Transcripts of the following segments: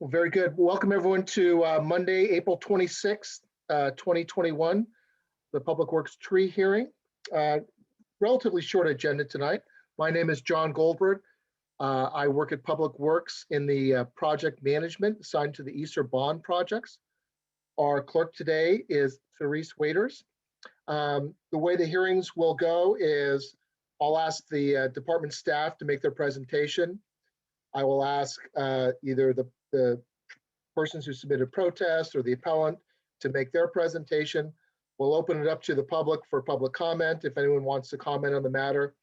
Well, very good. Welcome everyone to Monday, April 26th, 2021, the Public Works tree hearing. Relatively short agenda tonight. My name is John Goldberg. I work at Public Works in the project management assigned to the Easter Bond projects. Our clerk today is Therese Waiters. The way the hearings will go is I'll ask the department staff to make their presentation. I will ask either the persons who submitted protest or the appellant to make their presentation. We'll open it up to the public for public comment if anyone wants to comment on the matter.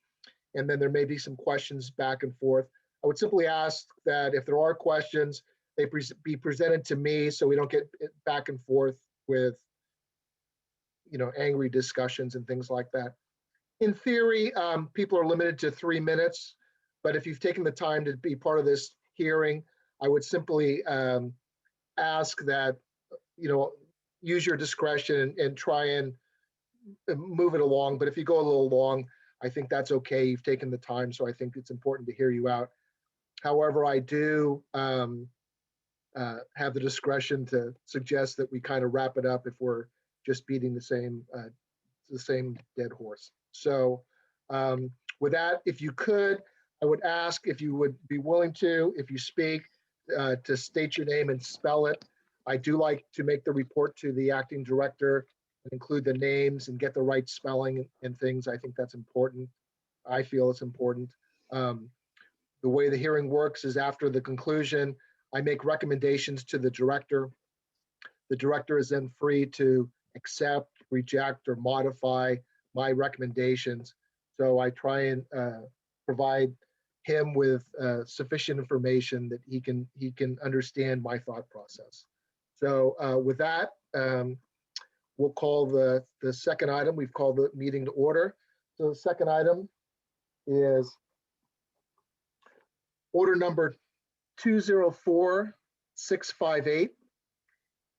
And then there may be some questions back and forth. I would simply ask that if there are questions, they be presented to me so we don't get back and forth with, angry discussions and things like that. In theory, people are limited to 3 minutes, but if you've taken the time to be part of this hearing, I would simply ask that, use your discretion and try and move it along. But if you go a little long, I think that's okay. You've taken the time, so I think it's important to hear you out. However, I do have the discretion to suggest that we kind of wrap it up if we're just beating the same dead horse. So with that, if you could, I would ask if you would be willing to, if you speak, to state your name and spell it. I do like to make the report to the acting director and include the names and get the right spelling and things. I think that's important. I feel it's important. The way the hearing works is after the conclusion, I make recommendations to the director. The director is then free to accept, reject, or modify my recommendations. So I try and provide him with sufficient information that he can understand my thought process. So with that, we'll call the second item. We've called the meeting to order. So the second item is order number 204658,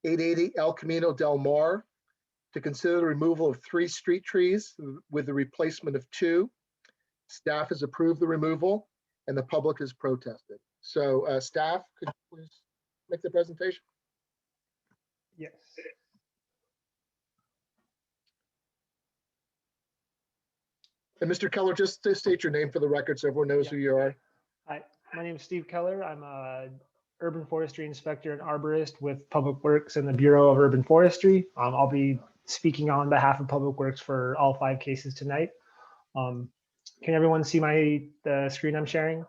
880 El Camino del Mar, to consider the removal of 3 street trees with the replacement of 2. Staff has approved the removal and the public has protested. So staff, could you please make the presentation? Yes. And Mr. Keller, just to state your name for the record so everyone knows who you are. Hi, my name is Steve Keller. I'm a urban forestry inspector and arborist with Public Works and the Bureau of Urban Forestry. I'll be speaking on behalf of Public Works for all 5 cases tonight. Can everyone see the screen I'm sharing?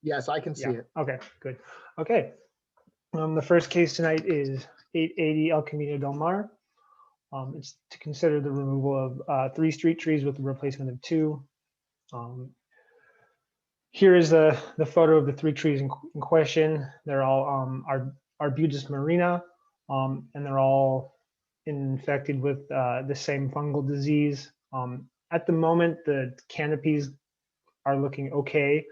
Yes, I can see it. Okay, good. Okay. The first case tonight is 880 El Camino del Mar. It's to consider the removal of 3 street trees with the replacement of 2. Here is the photo of the 3 trees in question. They're all Arbutus marina, and they're all infected with the same fungal disease. At the moment, the canopies are looking okay,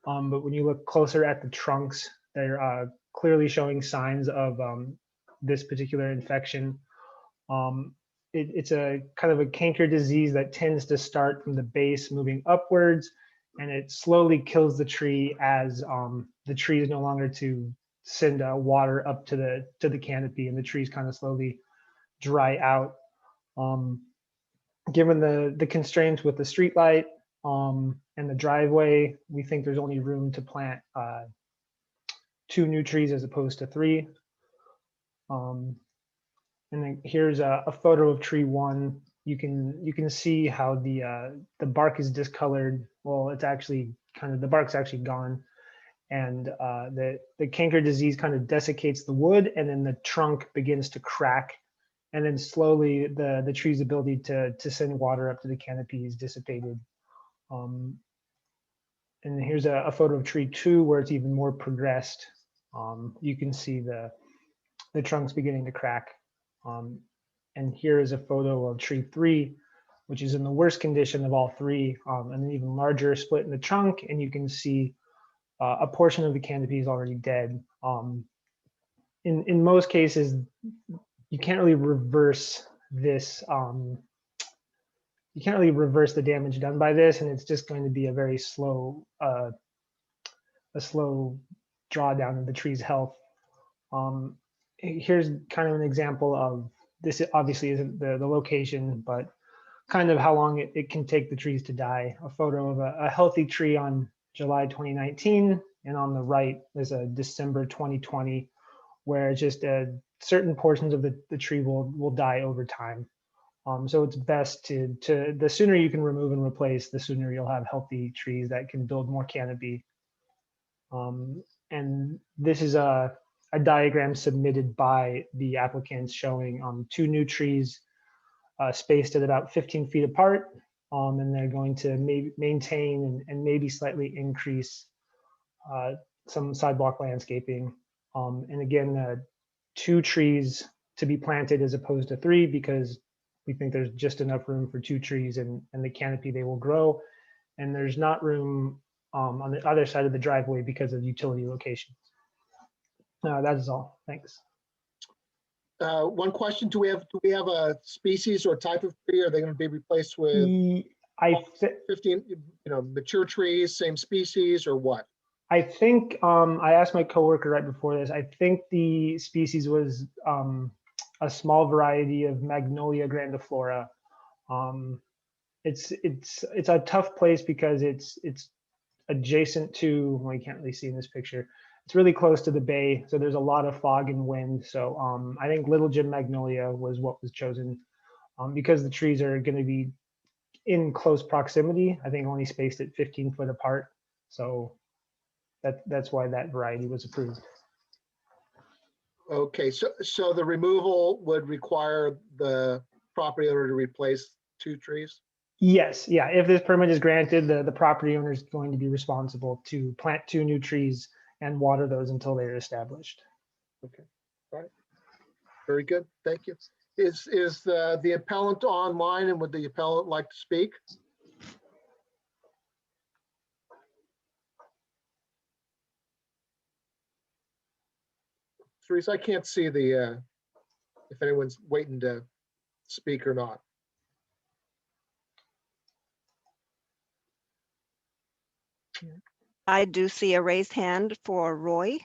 but when you look closer at the trunks, they're clearly showing signs of this particular infection. It's a kind of a canker disease that tends to start from the base moving upwards, and it slowly kills the tree as the tree is no longer to send water up to the canopy, and the trees kind of slowly dry out. Given the constraints with the street light and the driveway, we think there's only room to plant 2 new trees as opposed to 3. And then here's a photo of tree 1. You can see how the bark is discolored. Well, it's actually the bark's actually gone, and the canker disease kind of desiccates the wood, and then the trunk begins to crack, and then slowly the tree's ability to send water up to the canopy is dissipated. And here's a photo of tree 2 where it's even more progressed. You can see the trunks beginning to crack. And here is a photo of tree 3, which is in the worst condition of all 3, and an even larger split in the trunk, and you can see a portion of the canopy is already dead. In most cases, you can't really reverse this. You can't really reverse the damage done by this, and it's just going to be a very slow drawdown of the tree's health. Here's kind of an example of this. Obviously isn't the location, but kind of how long it can take the trees to die. A photo of a healthy tree on July 2019, and on the right is a December 2020, where just certain portions of the tree will die over time. So it's best to the sooner you can remove and replace, the sooner you'll have healthy trees that can build more canopy. And this is a diagram submitted by the applicants showing 2 new trees spaced at about 15 feet apart. And they're going to maintain and maybe slightly increase some sidewalk landscaping. And again, 2 trees to be planted as opposed to 3, because we think there's just enough room for 2 trees and the canopy they will grow. And there's not room on the other side of the driveway because of utility locations. That is all. Thanks. One question: Do we have a species or type of tree? Are they going to be replaced with 15, mature trees, same species, or what? I think I asked my coworker right before this. I think the species was a small variety of Magnolia grandiflora. It's a tough place because it's adjacent to, well, you can't really see in this picture. It's really close to the bay, so there's a lot of fog and wind. So I think Little Jim Magnolia was what was chosen because the trees are going to be in close proximity. I think only spaced at 15 foot apart. So that's why that variety was approved. Okay, so the removal would require the property owner to replace 2 trees? Yes, yeah. If this permit is granted, the property owner is going to be responsible to plant 2 new trees and water those until they're established. Okay, all right. Very good, thank you. Is the appellant online, and would the appellant like to speak? Teresa, I can't see if anyone's waiting to speak or not. I do see a raised hand for Roy.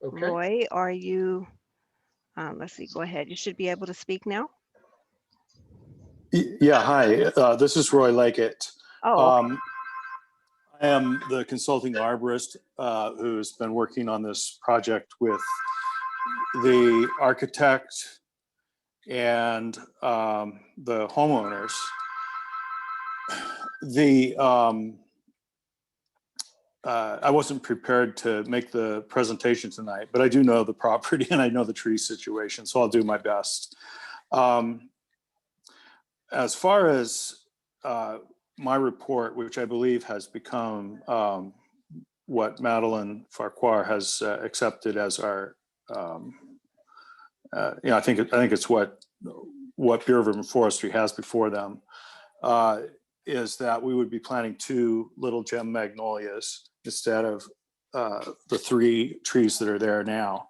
Okay. Roy, are you, let's see, go ahead. You should be able to speak now. Yeah, hi, this is Roy Leggett. Oh, okay. I am the consulting arborist who's been working on this project with the architect and the homeowners. I wasn't prepared to make the presentation tonight, but I do know the property and I know the tree situation, so I'll do my best. As far as my report, which I believe has become what Madeline Farquhar has accepted as our, I think it's what Bureau of Urban Forestry has before them, is that we would be planting 2 little gem magnolias instead of the 3 trees that are there now.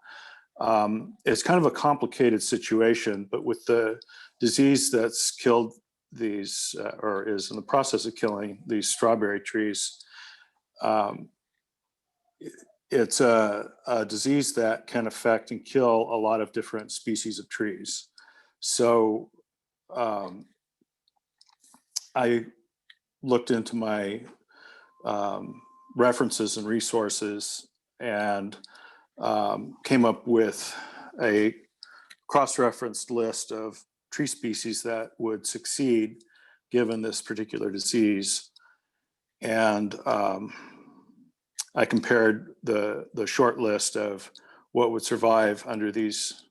It's kind of a complicated situation, but with the disease that's killed these, or is in the process of killing these strawberry trees, it's a disease that can affect and kill a lot of different species of trees. So I looked into my references and resources and came up with a cross-referenced list of tree species that would succeed given this particular disease. And I compared the short list of what would survive under these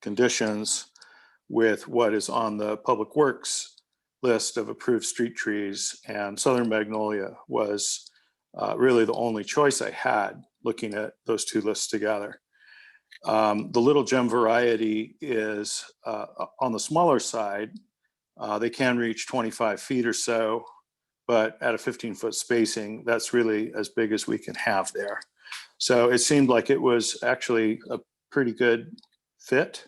conditions with what is on the Public Works list of approved street trees, and Southern Magnolia was really the only choice I had looking at those 2 lists together. The Little Gem variety is on the smaller side. They can reach 25 feet or so, but at a 15-foot spacing, that's really as big as we can have there. So it seemed like it was actually a pretty good fit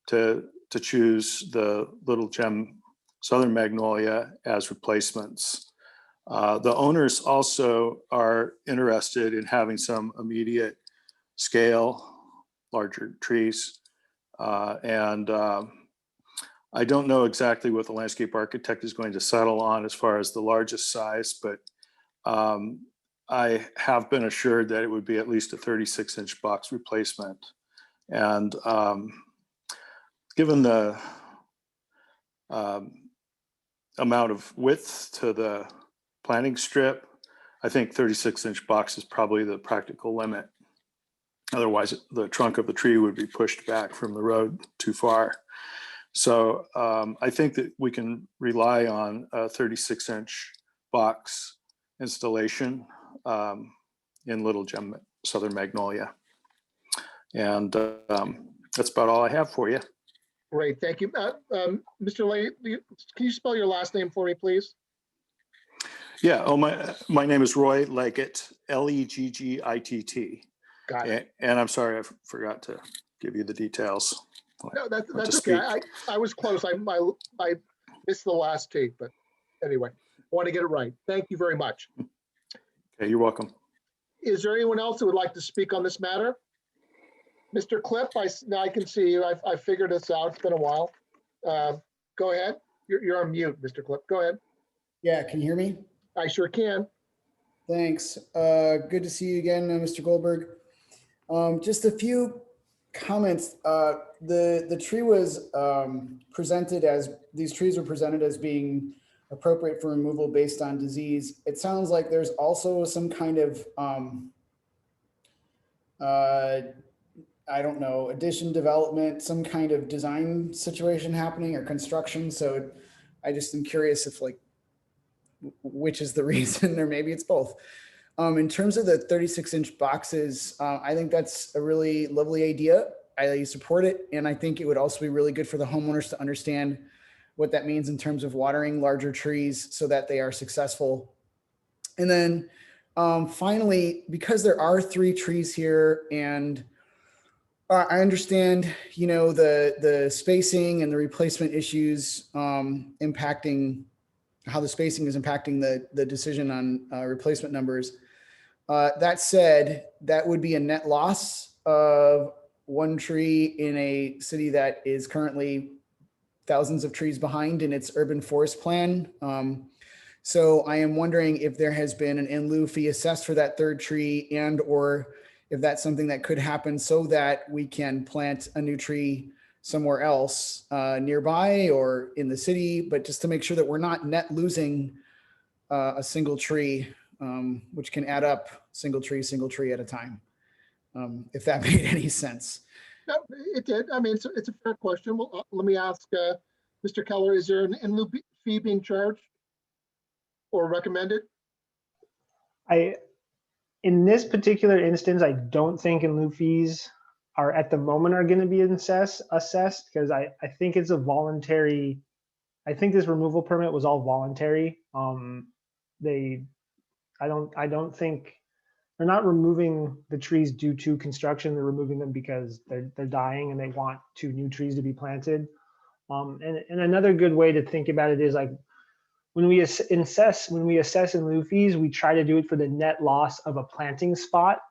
to choose the Little Gem Southern Magnolia as replacements. The owners also are interested in having some immediate scale, larger trees. I don't know exactly what the landscape architect is going to settle on as far as the largest size, but I have been assured that it would be at least a 36-inch box replacement. And given the amount of width to the planting strip, I think 36-inch box is probably the practical limit. Otherwise, the trunk of the tree would be pushed back from the road too far. So I think that we can rely on a 36-inch box installation in Little Gem Southern Magnolia. And that's about all I have for you. Great, thank you. Mr. Lay, can you spell your last name for me, please? Yeah, my name is Roy Leggett, Leggitt. Got it. And I'm sorry, I forgot to give you the details. No, that's okay. I was close. I missed the last take, but anyway, I want to get it right. Thank you very much. Okay, you're welcome. Is there anyone else who would like to speak on this matter? Mr. Cliff, now I can see you. I figured this out. It's been a while. Go ahead. You're on mute, Mr. Cliff. Go ahead. Yeah, can you hear me? I sure can. Thanks. Good to see you again, Mr. Goldberg. Just a few comments. The tree was presented as, these trees were presented as being appropriate for removal based on disease. It sounds like there's also some kind of, I don't know, addition development, some kind of design situation happening or construction. So I just am curious if like, which is the reason, or maybe it's both. In terms of the 36-inch boxes, I think that's a really lovely idea. I support it. And I think it would also be really good for the homeowners to understand what that means in terms of watering larger trees so that they are successful. And then finally, because there are 3 trees here, and I understand, you know, the spacing and the replacement issues impacting how the spacing is impacting the decision on replacement numbers. That said, that would be a net loss of 1 tree in a city that is currently thousands of trees behind in its urban forest plan. So I am wondering if there has been an in lieu fee assessed for that 3rd tree, and or if that's something that could happen so that we can plant a new tree somewhere else nearby or in the city, but just to make sure that we're not net losing a single tree, which can add up single tree at a time, if that made any sense. No, it did. I mean, it's a fair question. Well, let me ask Mr. Keller, is there an in lieu fee being charged or recommended? In this particular instance, I don't think in lieu fees are at the moment are going to be assessed because I think it's a voluntary. I think this removal permit was all voluntary. I don't think they're not removing the trees due to construction. They're removing them because they're dying and they want 2 new trees to be planted. And another good way to think about it is like when we assess in lieu fees, we try to do it for the net loss of a planting spot.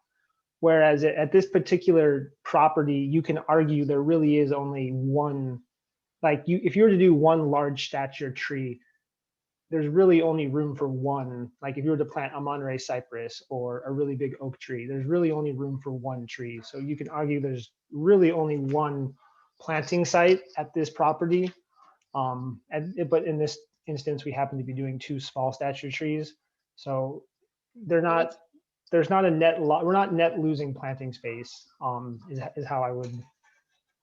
Whereas at this particular property, you can argue there really is only one, if you were to do 1 large stature tree, there's really only room for 1. Like if you were to plant a Monterey cypress or a really big oak tree, there's really only room for 1 tree. So you can argue there's really only 1 planting site at this property. But in this instance, we happen to be doing 2 small stature trees. So there's not a net we're not net losing planting space, is how I would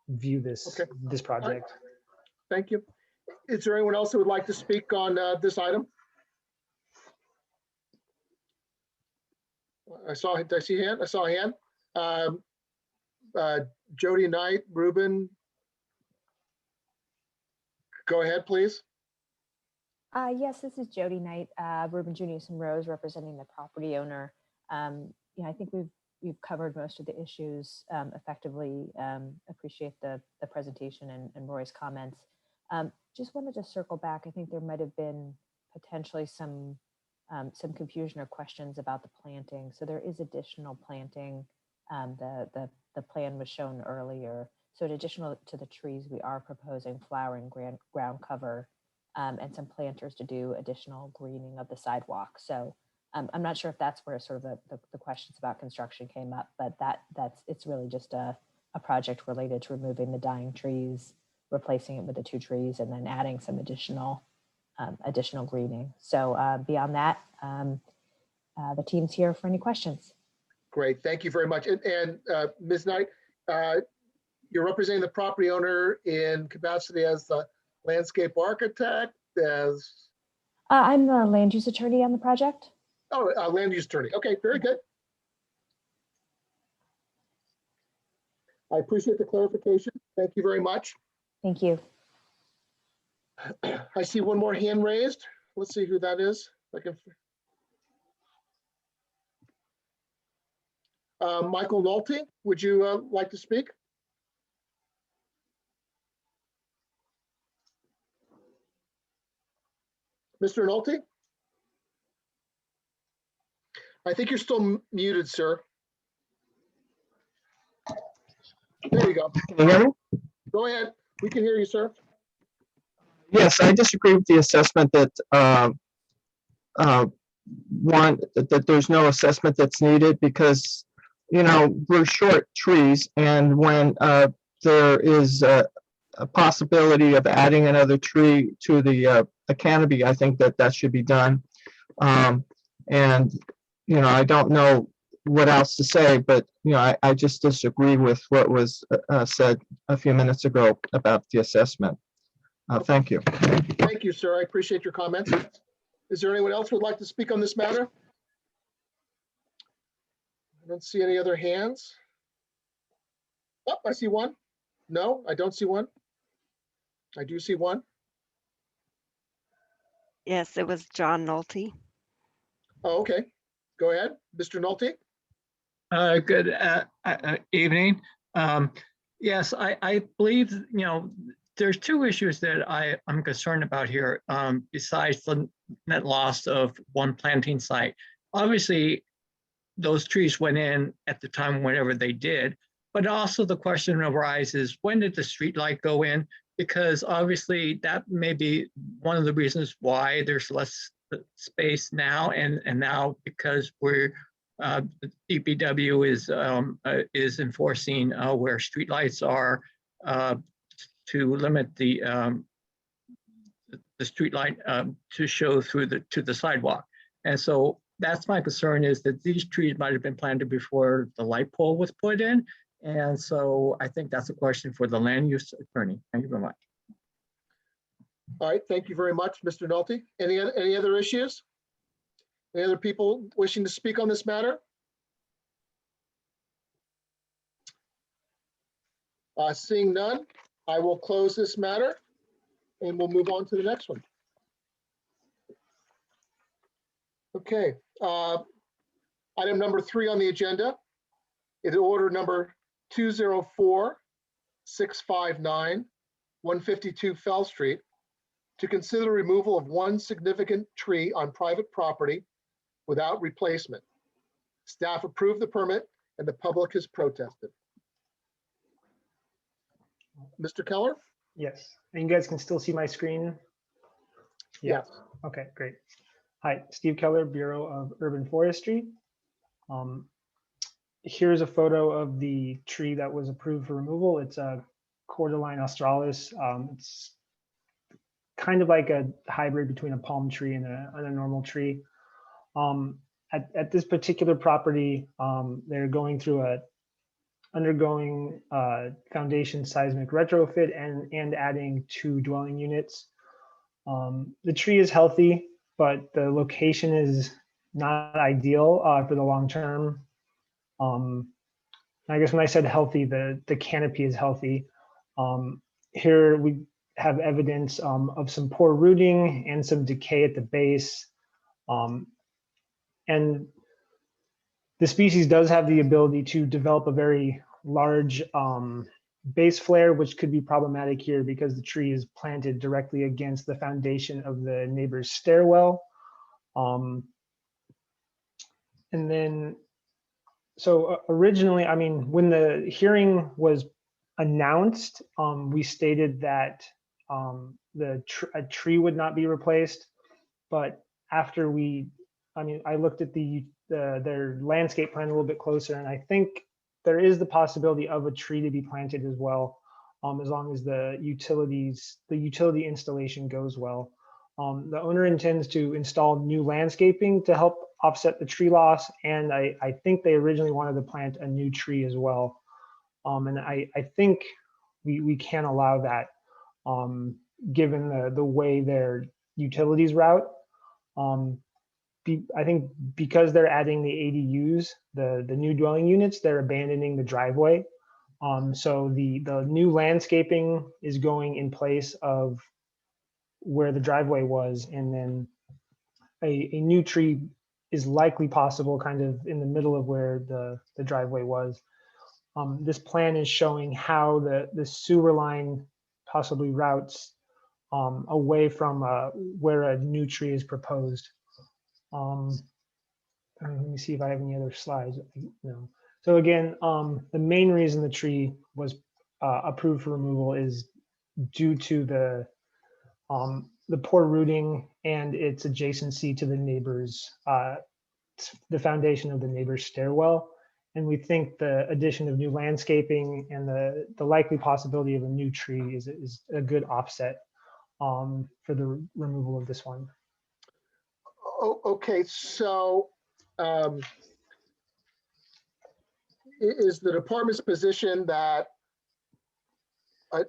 view this, Okay. this project. Thank you. Is there anyone else who would like to speak on this item? I saw a hand. Jody Knight, Ruben. Go ahead, please. Yes, this is Jody Knight, Ruben Junius and Rose, representing the property owner. I think we've covered most of the issues effectively. Appreciate the presentation and Roy's comments. Just wanted to circle back. I think there might have been potentially some confusion or questions about the planting. So there is additional planting The plan was shown earlier. So in addition to the trees, we are proposing flowering ground cover and some planters to do additional greening of the sidewalk. So I'm not sure if that's where sort of the questions about construction came up, but it's really just a project related to removing the dying trees, replacing it with the 2 trees, and then adding some additional greening. So beyond that, the team's here for any questions. Great, thank you very much. And Ms. Knight, you're representing the property owner in capacity as the landscape architect, as? I'm the land use attorney on the project. Oh, land use attorney. Okay, very good. I appreciate the clarification. Thank you very much. Thank you. I see one more hand raised. Let's see who that is. Michael Nolte, would you like to speak? Mr. Nolte? I think you're still muted, sir. There you go. Can you hear me? Go ahead. We can hear you, sir. Yes, I disagree with the assessment that that there's no assessment that's needed because, you know, we're short trees, and when there is a possibility of adding another tree to the canopy, I think that should be done. And you know, I don't know what else to say, but you know, I just disagree with what was said a few minutes ago about the assessment. Thank you. Thank you, sir. I appreciate your comments. Is there anyone else who would like to speak on this matter? I don't see any other hands. Oh, I see one. No, I don't see one. I do see one. Yes, it was John Nolte. Oh, okay. Go ahead, Mr. Nolte. Good evening. Yes, I believe, you know, there's 2 issues that I'm concerned about here, besides the net loss of 1 planting site. Obviously, those trees went in at the time whenever they did, but also the question arises, when did the street light go in? Because obviously that may be one of the reasons why there's less space now, and now because we're DPW is enforcing where streetlights are to limit the street light to show through to the sidewalk. And so that's my concern, is that these trees might have been planted before the light pole was put in. And so I think that's a question for the land use attorney. Thank you very much. All right, thank you very much, Mr. Nolte. Any other issues? Any other people wishing to speak on this matter? Seeing none, I will close this matter and we'll move on to the next one. Okay, item number 3 on the agenda is order number 204659, 152 Fell Street, to consider removal of 1 significant tree on private property without replacement. Staff approved the permit and the public has protested. Mr. Keller? Yes, and you guys can still see my screen? Yes. Okay, great. Hi, Steve Keller, Bureau of Urban Forestry. Here's a photo of the tree that was approved for removal. It's a Cordyline australis. It's kind of like a hybrid between a palm tree and a normal tree. At this particular property, they're undergoing foundation seismic retrofit and adding 2 dwelling units. The tree is healthy, but the location is not ideal for the long term. I guess when I said healthy, the canopy is healthy. Here we have evidence of some poor rooting and some decay at the base. And the species does have the ability to develop a very large base flare, which could be problematic here because the tree is planted directly against the foundation of the neighbor's stairwell. And then So originally, I mean, when the hearing was announced, we stated that a tree would not be replaced. But after I looked at their landscape plan a little bit closer, and I think there is the possibility of a tree to be planted as well, as long as the utility installation goes well. The owner intends to install new landscaping to help offset the tree loss, and I think they originally wanted to plant a new tree as well. And I think we can allow that, given the way their utilities route. I think because they're adding the ADUs, the new dwelling units, they're abandoning the driveway. So the new landscaping is going in place of where the driveway was, and then a new tree is likely possible kind of in the middle of where the driveway was. This plan is showing how the sewer line possibly routes away from where a new tree is proposed. Let me see if I have any other slides. No. So again, the main reason the tree was approved for removal is due to the poor rooting and its adjacency to the neighbor's, the foundation of the neighbor's stairwell. And we think the addition of new landscaping and the likely possibility of a new tree is a good offset for the removal of this one. Oh, okay, so is the department's position that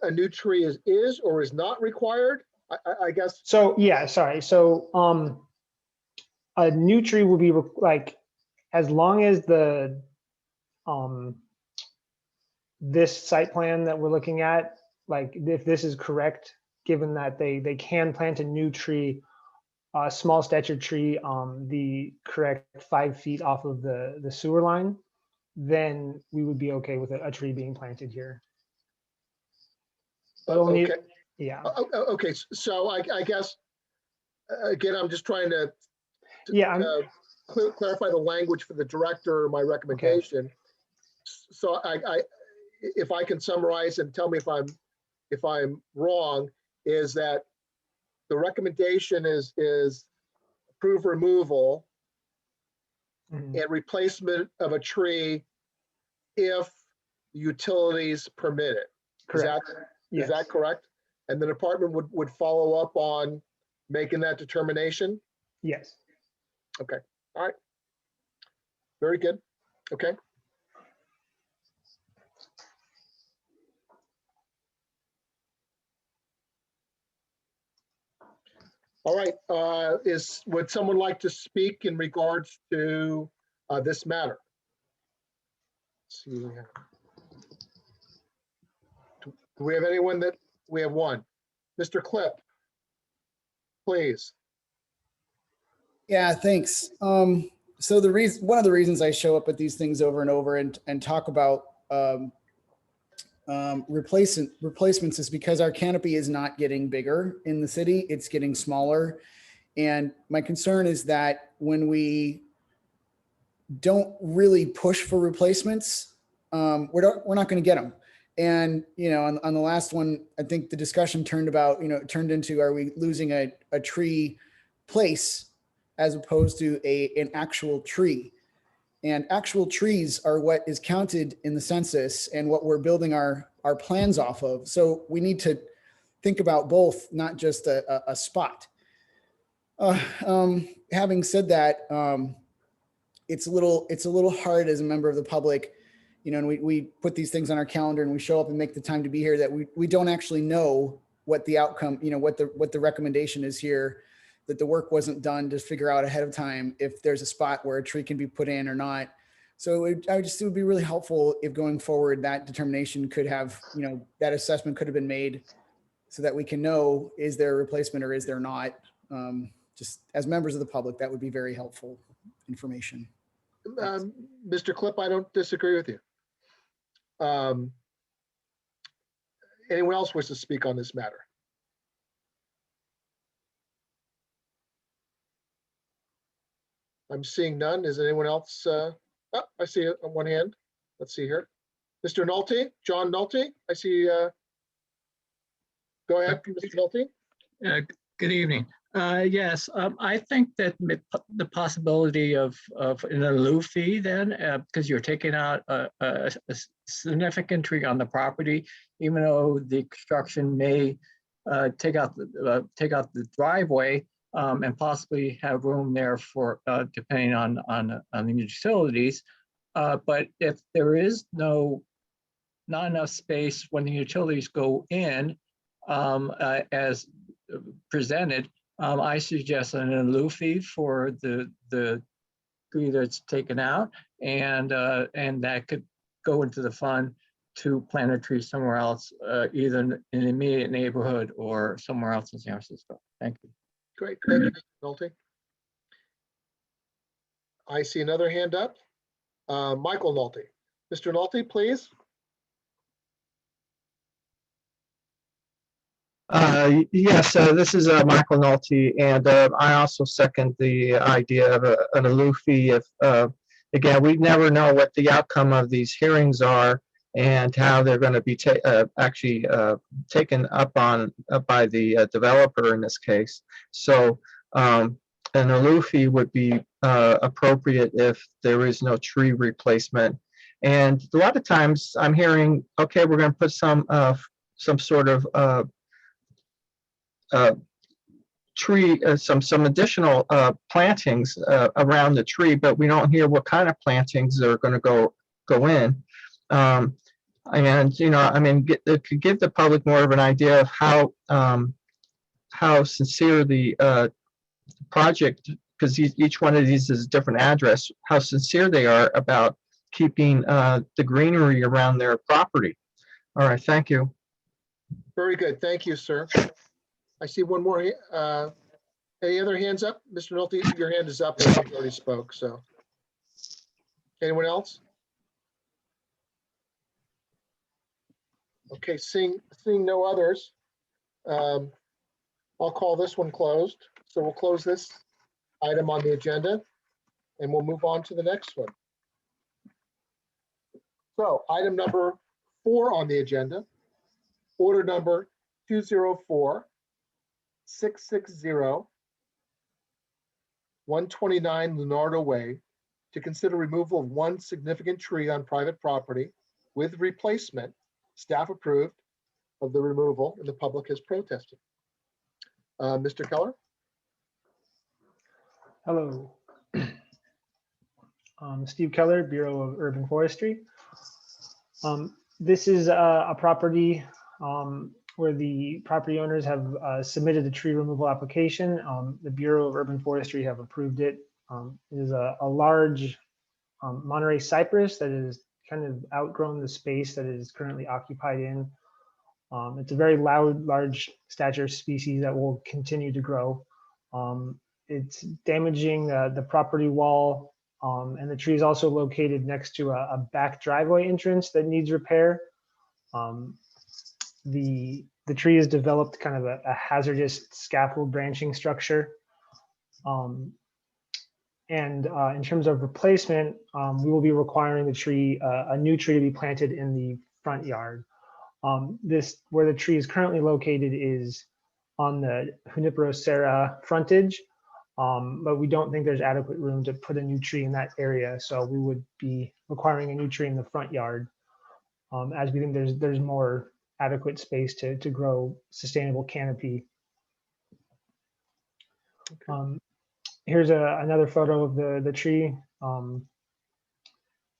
a new tree is or is not required? I guess. So yeah, sorry. So a new tree will be like, as long as the this site plan that we're looking at, like if this is correct, given that they can plant a new tree, a small stature tree, the correct 5 feet off of the sewer line, then we would be okay with a tree being planted here. But only, Okay. yeah. Okay, so I guess, again, I'm just trying to Yeah, clarify the language for the director, my recommendation. So if I can summarize and tell me if I'm wrong, is that the recommendation is approve removal mhm, and replacement of a tree if utilities permit it. correct. Is that correct? And the department would follow up on making that determination? Yes. Okay, all right. Very good, okay. All right, would someone like to speak in regards to this matter? Let's see, do we have anyone that, we have one. Mr. Clip, please. Yeah, thanks. So one of the reasons I show up at these things over and over and talk about replacements is because our canopy is not getting bigger in the city; it's getting smaller. And my concern is that when we don't really push for replacements, we're not going to get them. And on the last one, I think the discussion turned into, are we losing a tree place as opposed to an actual tree? And actual trees are what is counted in the census and what we're building our plans off of. So we need to think about both, not just a spot. Having said that, it's a little hard as a member of the public, and we put these things on our calendar and we show up and make the time to be here, that we don't actually know what the outcome, what the recommendation is here, that the work wasn't done to figure out ahead of time if there's a spot where a tree can be put in or not. So it would be really helpful if going forward that determination could have, that assessment could have been made so that we can know, is there a replacement or is there not? Just as members of the public, that would be very helpful information. Mr. Clip, I don't disagree with you. Anyone else wish to speak on this matter? I'm seeing none. Is anyone else Oh, I see it on one hand. Let's see here. Mr. Nolte, John Nolte, I see. Go ahead, Mr. Nolte. Good evening. Yes, I think that the possibility of an lieu fee then, because you're taking out a significant tree on the property, even though the construction may take out the driveway and possibly have room there for depending on the utilities. But if there is not enough space when the utilities go in, as presented, I suggest an lieu fee for the tree that's taken out, and that could go into the fund to plant a tree somewhere else, either in the immediate neighborhood or somewhere else in San Francisco. Thank you. Great, thank you, Mr. Nolte. I see another hand up. Michael Nolte. Mr. Nolte, please. Yes, this is Michael Nolte, and I also second the idea of an lieu fee. If again, we never know what the outcome of these hearings are and how they're going to be actually taken up on by the developer in this case. So an lieu fee would be appropriate if there is no tree replacement. And a lot of times I'm hearing, okay, we're going to put some sort of tree, some additional plantings around the tree, but we don't hear what kind of plantings are going to go in. And I mean, it could give the public more of an idea of how sincere the project, because each one of these is a different address, how sincere they are about keeping the greenery around their property. All right, thank you. Very good, thank you, sir. I see one more. Any other hands up? Mr. Nolte, your hand is up. You already spoke, so. Anyone else? Okay, seeing no others, I'll call this one closed. So we'll close this item on the agenda and we'll move on to the next one. So item number 4 on the agenda, order number 204-660, 129 Leonardo Way, to consider removal of one significant tree on private property with replacement. Staff approved of the removal and the public has protested. Mr. Keller? Hello. Steve Keller, Bureau of Urban Forestry. This is a property where the property owners have submitted a tree removal application. The Bureau of Urban Forestry have approved it. It is a large Monterey cypress that is kind of outgrown the space that it is currently occupied in. It's a very large stature species that will continue to grow. It's damaging the property wall, and the tree is also located next to a back driveway entrance that needs repair. The tree has developed kind of a hazardous scaffold branching structure. And in terms of replacement, we will be requiring a new tree to be planted in the front yard. Where the tree is currently located is on the Junipero Serra frontage, but we don't think there's adequate room to put a new tree in that area. So we would be requiring a new tree in the front yard, as we think there's more adequate space to grow sustainable canopy. Here's another photo of the tree.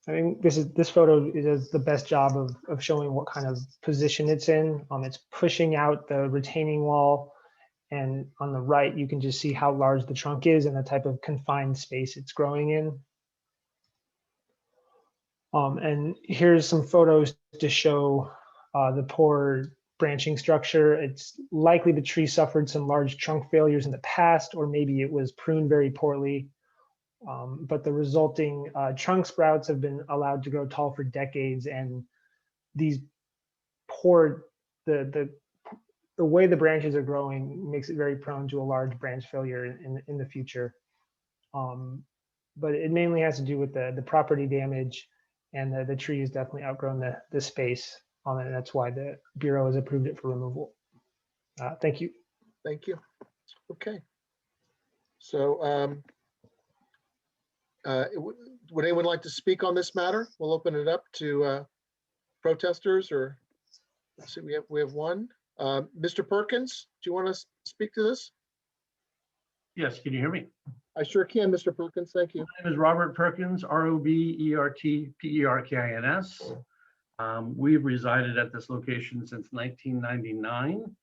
I think this photo does the best job of showing what kind of position it's in. It's pushing out the retaining wall, and on the right you can just see how large the trunk is and the type of confined space it's growing in. And here's some photos to show the poor branching structure. It's likely the tree suffered some large trunk failures in the past, or maybe it was pruned very poorly. But the resulting trunk sprouts have been allowed to grow tall for decades, and these the way the branches are growing makes it very prone to a large branch failure in the future. but it mainly has to do with the property damage, and the tree has definitely outgrown the space on it. And that's why the Bureau has approved it for removal. Thank you. Thank you. Okay. So would anyone like to speak on this matter? We'll open it up to protesters, or let's see, we have one. Mr. Perkins, do you want to speak to this? Yes, can you hear me? I sure can, Mr. Perkins. Thank you. My name is Robert Perkins, ROBERTPERKINS. We've resided at this location since 1999.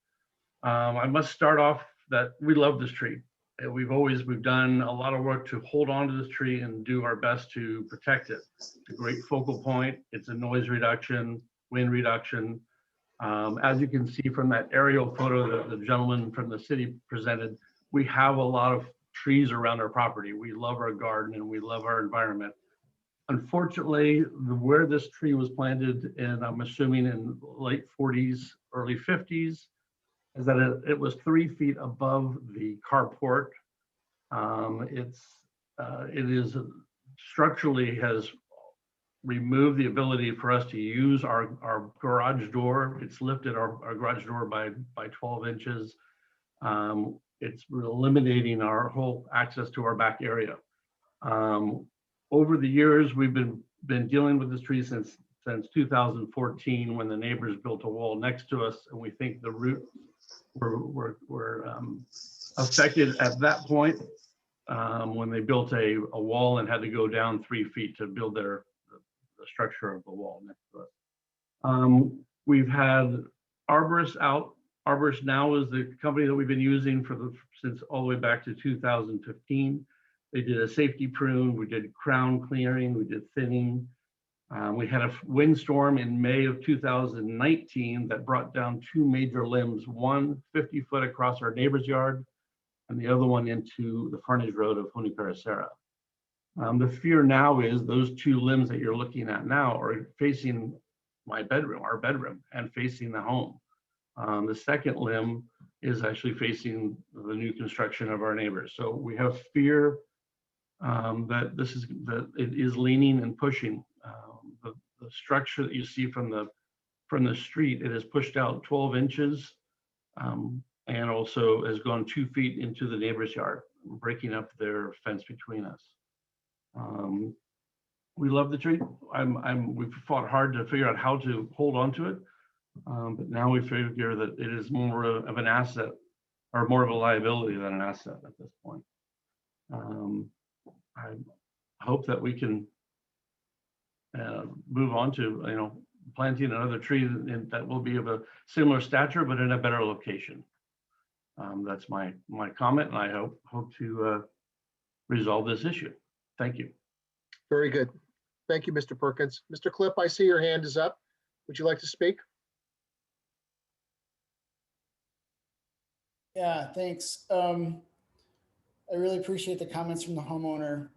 I must start off that we love this tree. We've done a lot of work to hold on to this tree and do our best to protect it. It's a great focal point. It's a noise reduction, wind reduction. As you can see from that aerial photo that the gentleman from the city presented, we have a lot of trees around our property. We love our garden and we love our environment. Unfortunately, where this tree was planted, and I'm assuming in late 40s, early 50s, is that it was 3 feet above the carport. It is structurally has removed the ability for us to use our garage door. It's lifted our garage door by 12 inches. It's eliminating our whole access to our back area. Over the years, we've been dealing with this tree since 2014, when the neighbors built a wall next to us, and we think the roots were affected at that point when they built a wall and had to go down 3 feet to build the structure of the wall next to us. We've had arborists out. Arborist now is the company that we've been using since all the way back to 2015. They did a safety prune, we did crown clearing, we did thinning. We had a windstorm in May of 2019 that brought down 2 major limbs, one 50 foot across our neighbor's yard and the other one into the frontage road of Honiparacera. The fear now is those 2 limbs that you're looking at now are facing my bedroom, our bedroom, and facing the home. The second limb is actually facing the new construction of our neighbors. So we have fear that it is leaning and pushing. The structure that you see from the street, it has pushed out 12 inches and also has gone 2 feet into the neighbor's yard, breaking up their fence between us. We love the tree. We've fought hard to figure out how to hold on to it. But now we figure that it is more of an asset, or more of a liability than an asset at this point. I hope that we can move on to planting another tree that will be of a similar stature, but in a better location. That's my comment, and I hope to resolve this issue. Thank you. Very good. Thank you, Mr. Perkins. Mr. Clip, I see your hand is up. Would you like to speak? Yeah, thanks. I really appreciate the comments from the homeowner.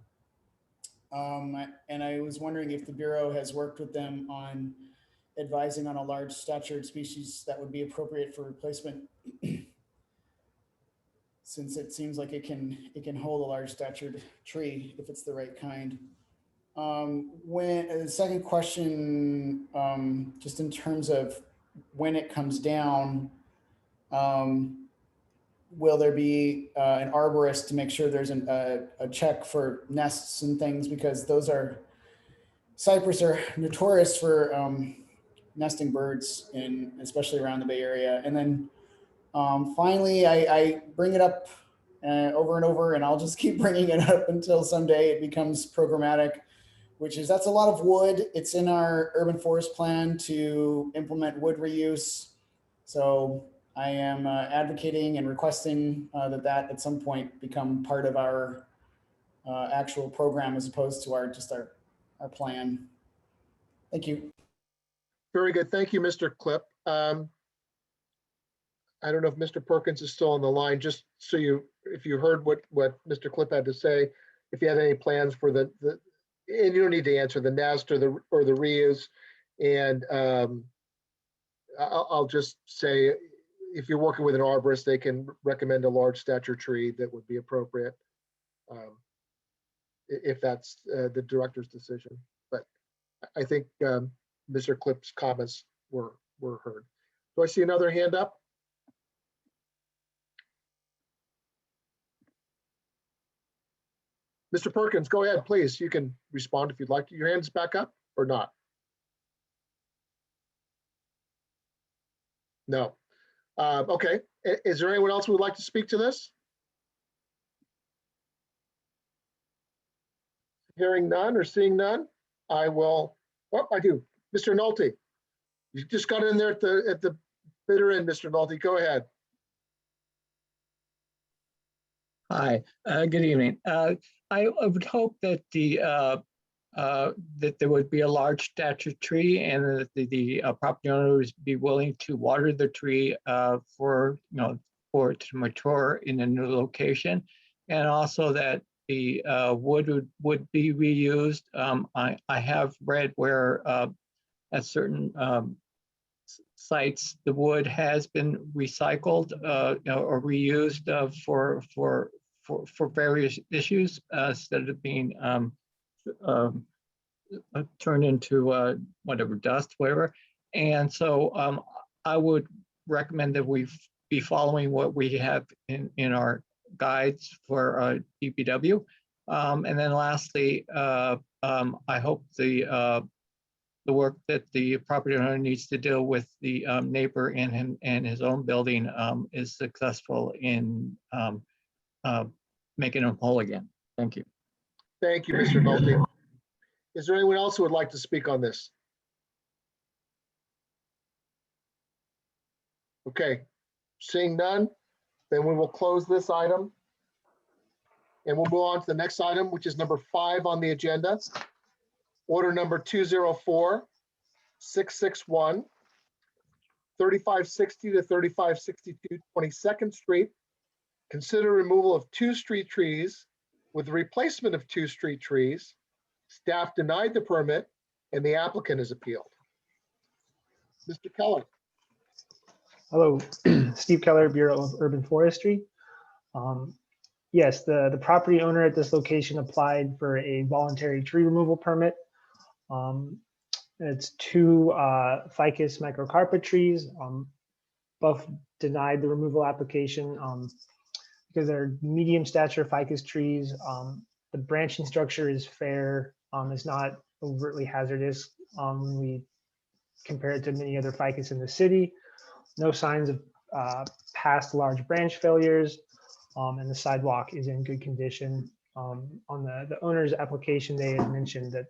And I was wondering if the Bureau has worked with them on advising on a large statured species that would be appropriate for replacement, since it seems like it can hold a large statured tree if it's the right kind. The second question, just in terms of when it comes down, will there be an arborist to make sure there's a check for nests and things, because cypress are notorious for nesting birds, especially around the Bay Area. And then finally, I bring it up over and over, and I'll just keep bringing it up until someday it becomes programmatic, which is that's a lot of wood. It's in our urban forest plan to implement wood reuse. So I am advocating and requesting that at some point become part of our actual program, as opposed to our plan. Thank you. Very good. Thank you, Mr. Clip. I don't know if Mr. Perkins is still on the line, just so if you heard what Mr. Clip had to say, if you had any plans for and you don't need to answer the nest or the reuse. And I'll just say, if you're working with an arborist, they can recommend a large stature tree that would be appropriate. if that's the director's decision. But I think Mr. Klipp's comments were heard. Do I see another hand up? Mr. Perkins, go ahead, please. You can respond if you'd like. Your hand's back up or not? No. Okay. Is there anyone else who would like to speak to this? Hearing none or seeing none, I will. Oh, I do. Mr. Nolte, you just got in there at the bitter end, Mr. Nolte. Go ahead. Hi, good evening. I would hope that that there would be a large stature tree and that the property owner would be willing to water the tree for it to mature in a new location, and also that the wood would be reused. I have read where at certain sites the wood has been recycled or reused for various issues instead of being turned into whatever dust, whatever. And so I would recommend that we be following what we have in our guides for DPW. And then lastly, I hope the work that the property owner needs to deal with the neighbor and his own building is successful in making them whole again. Thank you. Thank you, Mr. Nolte. Is there anyone else who would like to speak on this? Okay, seeing none, then we will close this item. And we'll move on to the next item, which is number 5 on the agenda. Order number 204-661, 3560 to 3562 22nd Street. Consider removal of 2 street trees with replacement of 2 street trees. Staff denied the permit and the applicant has appealed. Mr. Keller. Hello, Steve Keller, Bureau of Urban Forestry. Yes, the property owner at this location applied for a voluntary tree removal permit. It's 2 ficus microcarpet trees. Both denied the removal application because they're medium stature ficus trees. The branching structure is fair. It's not overtly hazardous when we compare it to many other ficus in the city. No signs of past large branch failures, and the sidewalk is in good condition. On the owner's application, they had mentioned that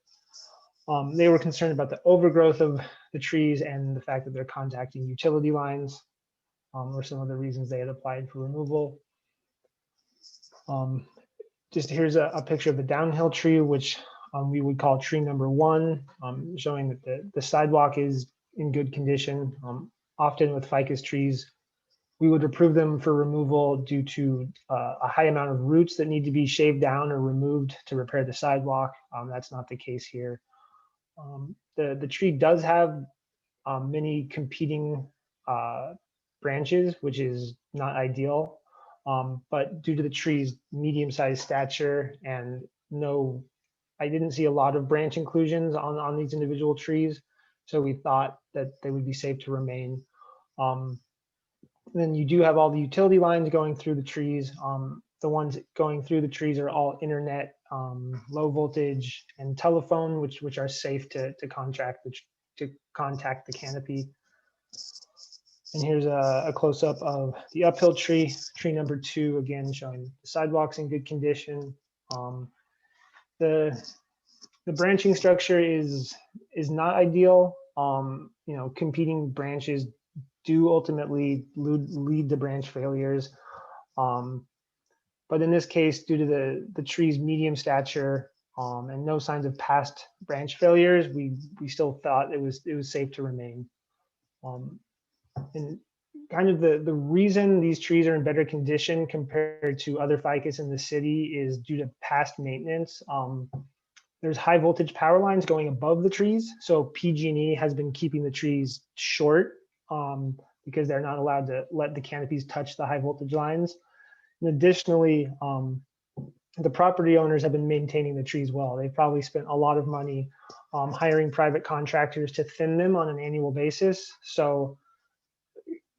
they were concerned about the overgrowth of the trees and the fact that they're contacting utility lines were some of the reasons they had applied for removal. Just here's a picture of the downhill tree, which we would call tree number 1, showing that the sidewalk is in good condition. Often with ficus trees, we would approve them for removal due to a high amount of roots that need to be shaved down or removed to repair the sidewalk. That's not the case here. The tree does have many competing branches, which is not ideal. But due to the tree's medium-sized stature and I didn't see a lot of branch inclusions on these individual trees. So we thought that they would be safe to remain. Then you do have all the utility lines going through the trees. The ones going through the trees are all internet, low voltage, and telephone, which are safe to contact the canopy. And here's a close-up of the uphill tree, tree number 2, again showing the sidewalks in good condition. The branching structure is not ideal. Competing branches do ultimately lead to branch failures. But in this case, due to the tree's medium stature and no signs of past branch failures, we still thought it was safe to remain. And kind of the reason these trees are in better condition compared to other ficus in the city is due to past maintenance. There's high voltage power lines going above the trees. So PG&E has been keeping the trees short because they're not allowed to let the canopies touch the high voltage lines. And additionally, the property owners have been maintaining the trees well. They've probably spent a lot of money hiring private contractors to thin them on an annual basis. So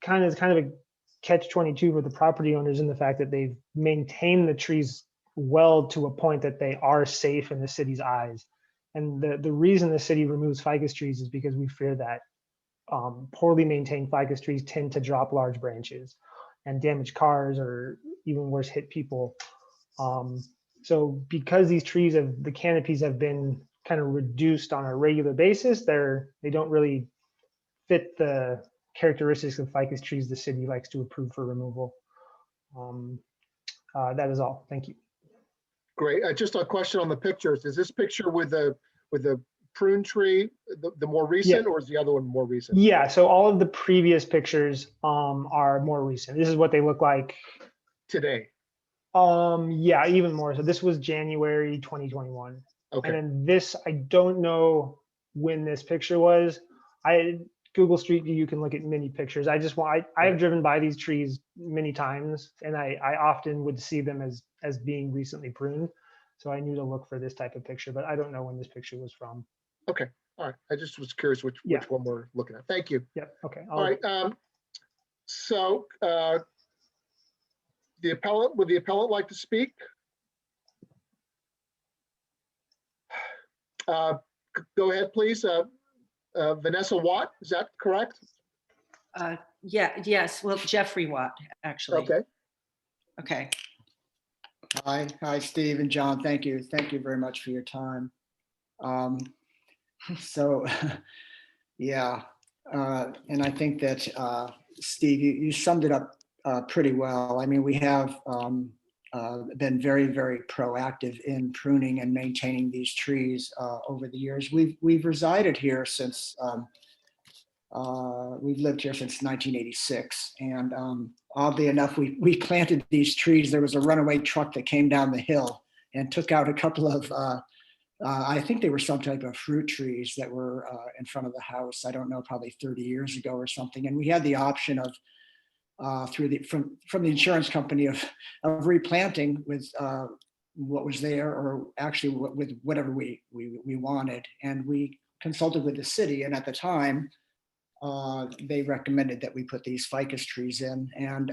kind of a catch-22 for the property owners in the fact that they've maintained the trees well to a point that they are safe in the city's eyes. And the reason the city removes ficus trees is because we fear that poorly maintained ficus trees tend to drop large branches and damage cars, or even worse, hit people. So because these trees the canopies have been kind of reduced on a regular basis, they don't really fit the characteristics of ficus trees the city likes to approve for removal. That is all. Thank you. Great. Just a question on the pictures. Is this picture with the prune tree, the more recent, or is the other one more recent? Yeah, so all of the previous pictures are more recent. This is what they look like Today. Yeah, even more. So this was January 2021. Okay. And then this, I don't know when this picture was. Google Street View, you can look at many pictures. I have driven by these trees many times, and I often would see them as being recently pruned. So I knew to look for this type of picture, but I don't know when this picture was from. Okay. All right. I just was curious which one we're looking at. Thank you. Yep. Okay. All right. So the appellant, would the appellant like to speak? Go ahead, please. Vanessa Watt, is that correct? Yes. Well, Jeffrey Watt, actually. Okay. Okay. Hi, Steve and John. Thank you very much for your time. So, yeah, and I think that Steve, you summed it up pretty well. I mean, we have been very, very proactive in pruning and maintaining these trees over the years. We've resided here since we've lived here since 1986, and oddly enough, we planted these trees. There was a runaway truck that came down the hill and took out a couple of I think they were some type of fruit trees that were in front of the house. I don't know, probably 30 years ago or something. And we had the option of from the insurance company of replanting with what was there, or actually with whatever we wanted. And we consulted with the city, and at the time they recommended that we put these ficus trees in, and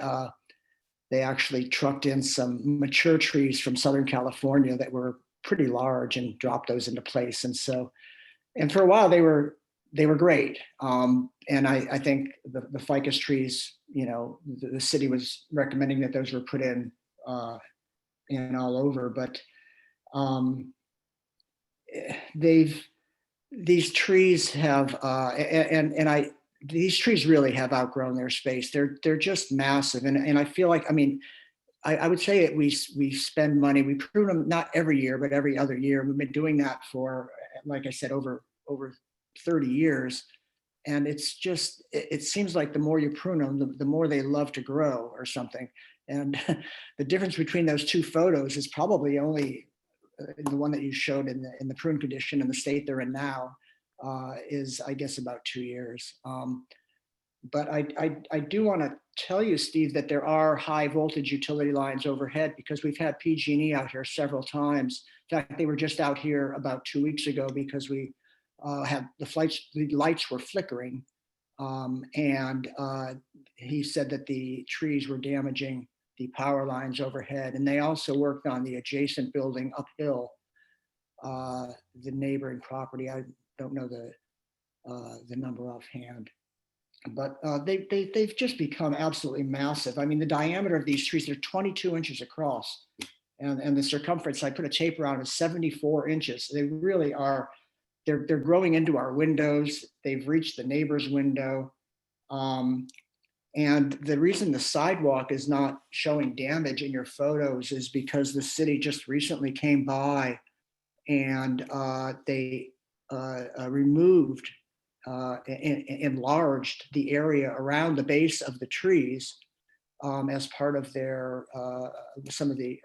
they actually trucked in some mature trees from Southern California that were pretty large and dropped those into place. And for a while they were great. And I think the ficus trees, you know, the city was recommending that those were put in all over, but these trees have these trees really have outgrown their space. They're just massive, and I feel like, I mean, I would say that we spend money. We prune them not every year, but every other year. We've been doing that for, like I said, over 30 years. And it's just, it seems like the more you prune them, the more they love to grow or something. And the difference between those two photos is probably only the one that you showed in the prune condition and the state they're in now is, I guess, about 2 years. But I do want to tell you, Steve, that there are high voltage utility lines overhead, because we've had PG&E out here several times. In fact, they were just out here about 2 weeks ago because we had the lights were flickering. And he said that the trees were damaging the power lines overhead. And they also worked on the adjacent building uphill, the neighboring property. I don't know the number offhand. But they've just become absolutely massive. I mean, the diameter of these trees, they're 22 inches across, and the circumference, I put a tape around, is 74 inches. They really are, they're growing into our windows. They've reached the neighbor's window. And the reason the sidewalk is not showing damage in your photos is because the city just recently came by and they removed enlarged the area around the base of the trees as part of their some of the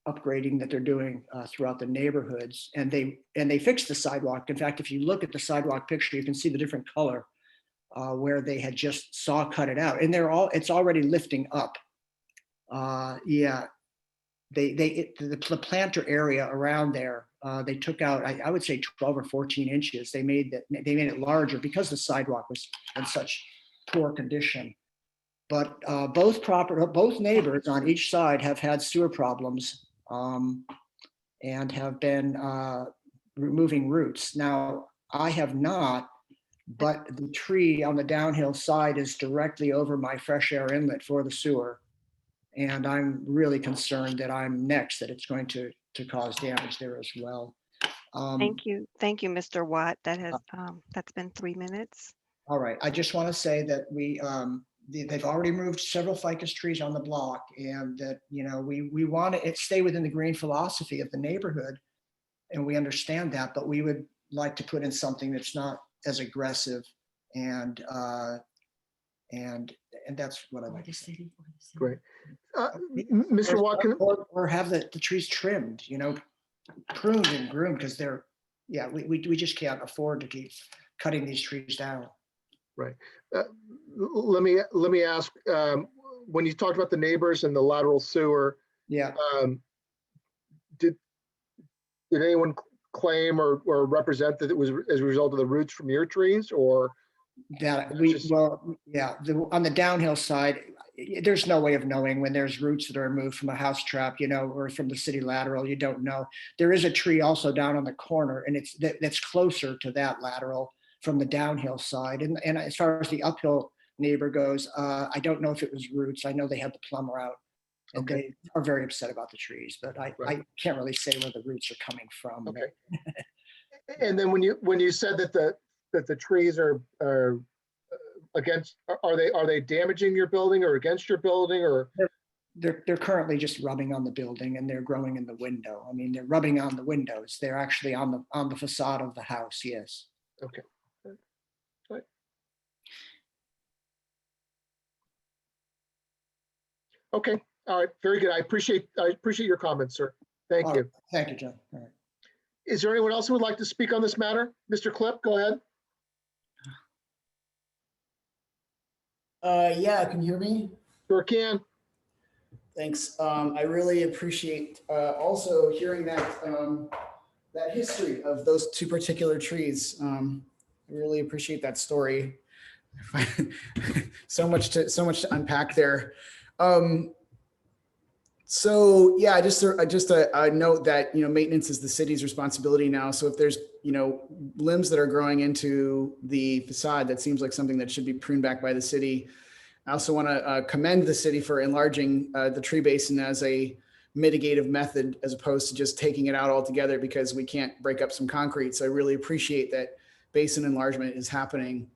upgrading that they're doing throughout the neighborhoods, and they fixed the sidewalk. In fact, if you look at the sidewalk picture, you can see the different color where they had just saw cut it out, and it's already lifting up. Yeah, the planter area around there, they took out, I would say 12 or 14 inches. They made it larger because the sidewalk was in such poor condition. But both neighbors on each side have had sewer problems and have been removing roots. Now, I have not, but the tree on the downhill side is directly over my fresh air inlet for the sewer. And I'm really concerned that I'm next, that it's going to cause damage there as well. Thank you, Mr. Watt. That's been 3 minutes. All right, I just want to say that they've already moved several ficus trees on the block, and that, we want to stay within the green philosophy of the neighborhood, and we understand that, but we would like to put in something that's not as aggressive, and that's what I'd like to say. Great. Mr. Watkins, or have the trees trimmed, pruned and groomed, because we just can't afford to keep cutting these trees down. Right. Let me ask, when you talked about the neighbors and the lateral sewer, yeah, did anyone claim or represent that it was as a result of the roots from your trees, or that on the downhill side, there's no way of knowing when there's roots that are removed from a house trap, or from the city lateral. You don't know. There is a tree also down on the corner, and that's closer to that lateral from the downhill side. And as far as the uphill neighbor goes, I don't know if it was roots. I know they had the plumber out, and they are very upset about the trees, but I can't really say where the roots are coming from. Okay. And then when you said that the trees are against, are they damaging your building or against your building, or? They're currently just rubbing on the building, and they're growing in the window. I mean, they're rubbing on the windows. They're actually on the facade of the house. Yes. Okay. Right. Okay. All right. Very good. I appreciate your comments, sir. Thank you. Thank you, John. All right. Is there anyone else who would like to speak on this matter? Mr. Clip, go ahead. Yeah, can you hear me? Sure can. Thanks. I really appreciate also hearing that that history of those two particular trees. I really appreciate that story. so much to unpack there. So yeah, just a note that maintenance is the city's responsibility now. So if there's limbs that are growing into the facade, that seems like something that should be pruned back by the city. I also want to commend the city for enlarging the tree basin as a mitigative method, as opposed to just taking it out altogether because we can't break up some concrete. So I really appreciate that basin enlargement is happening.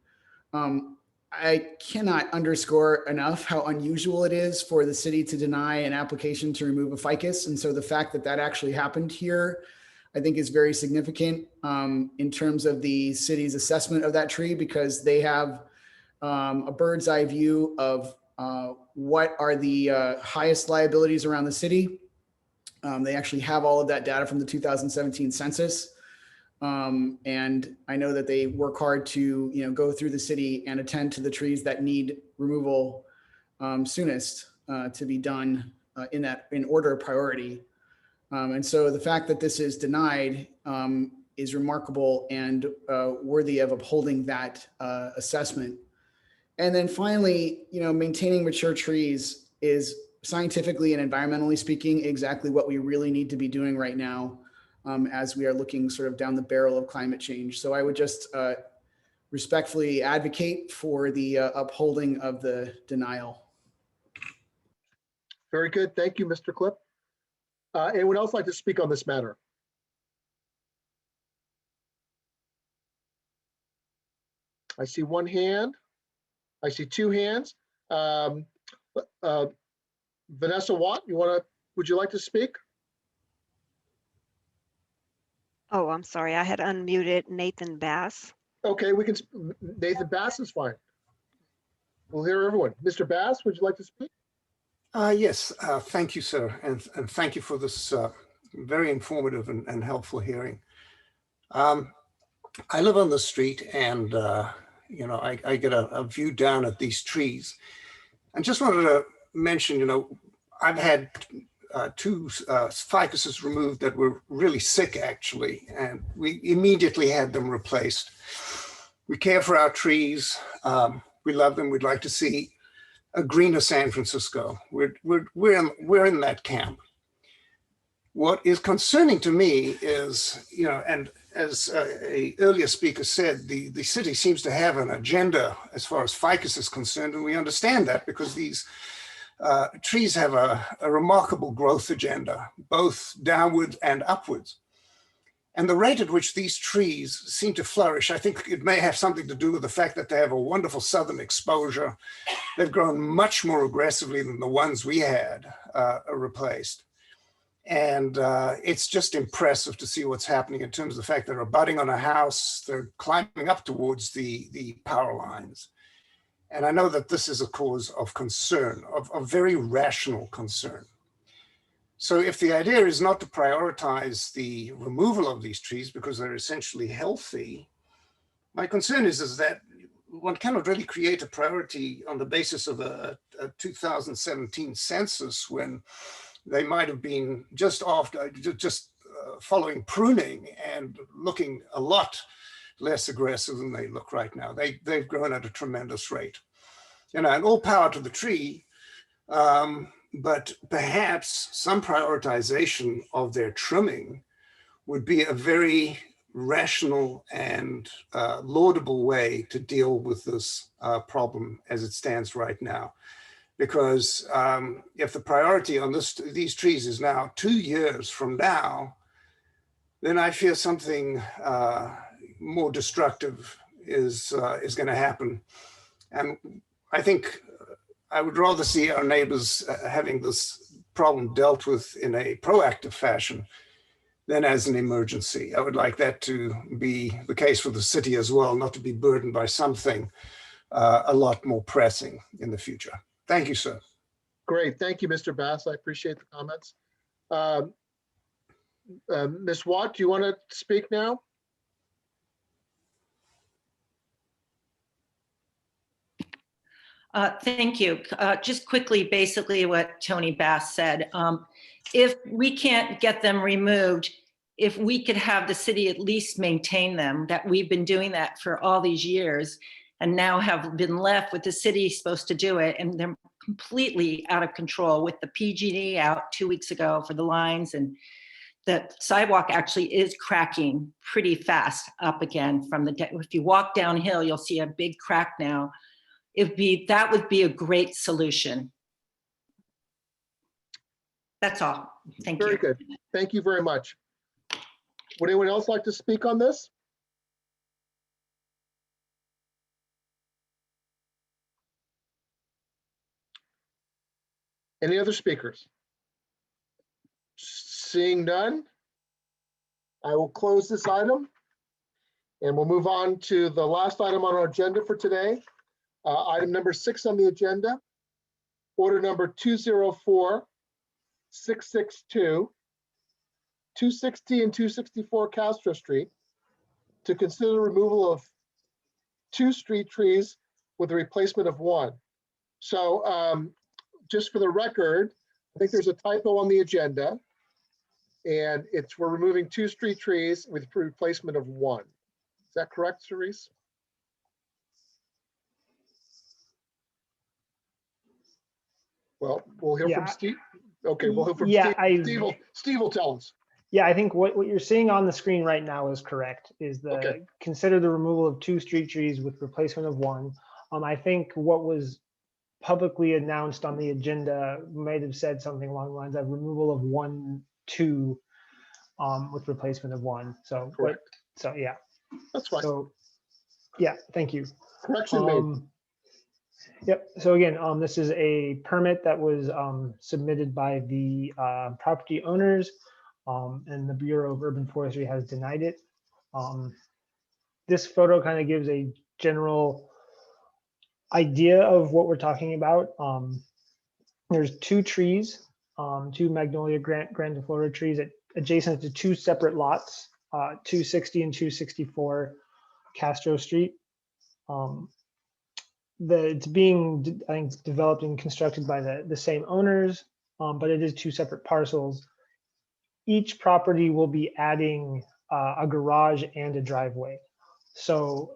I cannot underscore enough how unusual it is for the city to deny an application to remove a ficus. And so the fact that that actually happened here, I think, is very significant in terms of the city's assessment of that tree, because they have a bird's eye view of what are the highest liabilities around the city. They actually have all of that data from the 2017 census. And I know that they work hard to, go through the city and attend to the trees that need removal soonest to be done in order of priority. And so the fact that this is denied is remarkable and worthy of upholding that assessment. And then finally, maintaining mature trees is scientifically and environmentally speaking exactly what we really need to be doing right now. As we are looking sort of down the barrel of climate change. So I would just respectfully advocate for the upholding of the denial. Very good. Thank you, Mr. Clip. Anyone else like to speak on this matter? I see one hand. I see two hands. Vanessa Watt, would you like to speak? Oh, I'm sorry. I had unmuted Nathan Bass. Okay, Nathan Bass is fine. We'll hear everyone. Mr. Bass, would you like to speak? Yes, thank you, sir. And thank you for this very informative and helpful hearing. I live on the street, and, I get a view down at these trees. I just wanted to mention, I've had two ficuses removed that were really sick, actually, and we immediately had them replaced. We care for our trees. We love them. We'd like to see a greener San Francisco. We're in that camp. What is concerning to me is, you know, and as a earlier speaker said, the city seems to have an agenda as far as ficus is concerned, and we understand that because these trees have a remarkable growth agenda, both downward and upwards. And the rate at which these trees seem to flourish, I think it may have something to do with the fact that they have a wonderful southern exposure. They've grown much more aggressively than the ones we had replaced. And it's just impressive to see what's happening in terms of the fact they're abutting on a house, they're climbing up towards the power lines. And I know that this is a cause of concern, of very rational concern. So if the idea is not to prioritize the removal of these trees because they're essentially healthy, my concern is that one cannot really create a priority on the basis of a 2017 census when they might have been just following pruning and looking a lot less aggressive than they look right now. They've grown at a tremendous rate. You know, and all power to the tree, but perhaps some prioritization of their trimming would be a very rational and laudable way to deal with this problem as it stands right now. Because if the priority on these trees is now 2 years from now, then I fear something more destructive is going to happen. And I think I would rather see our neighbors having this problem dealt with in a proactive fashion than as an emergency. I would like that to be the case for the city as well, not to be burdened by something a lot more pressing in the future. Thank you, sir. Great. Thank you, Mr. Bass. I appreciate the comments. Ms. Watt, do you want to speak now? Thank you. Just quickly, basically what Tony Bass said. If we can't get them removed, if we could have the city at least maintain them, that we've been doing that for all these years and now have been left with the city supposed to do it, and they're completely out of control with the PG&E out 2 weeks ago for the lines, and the sidewalk actually is cracking pretty fast up again from if you walk downhill, you'll see a big crack now. That would be a great solution. That's all. Thank you. Very good. Thank you very much. Would anyone else like to speak on this? Any other speakers? Seeing none, I will close this item and we'll move on to the last item on our agenda for today. Item number 6 on the agenda, order number 204662, 260 and 264 Castro Street, to consider removal of 2 street trees with a replacement of 1. So just for the record, I think there's a typo on the agenda, and we're removing 2 street trees with replacement of 1. Is that correct, Cerise? Well, we'll hear from Steve. Okay, we'll hear from Steve. Steve will tell us. Yeah, I think what you're seeing on the screen right now is correct. Consider the removal of 2 street trees with replacement of 1. I think what was publicly announced on the agenda might have said something along the lines of removal of 1, 2 with replacement of 1. So correct. So yeah, that's fine. So yeah, thank you. Correction made. Yep. So again, this is a permit that was submitted by the property owners, and the Bureau of Urban Forestry has denied it. This photo kind of gives a general idea of what we're talking about. There's 2 trees, 2 Magnolia grandiflora trees adjacent to 2 separate lots, 260 and 264 Castro Street. It's being, I think, developed and constructed by the same owners. but it is 2 separate parcels. Each property will be adding a garage and a driveway. So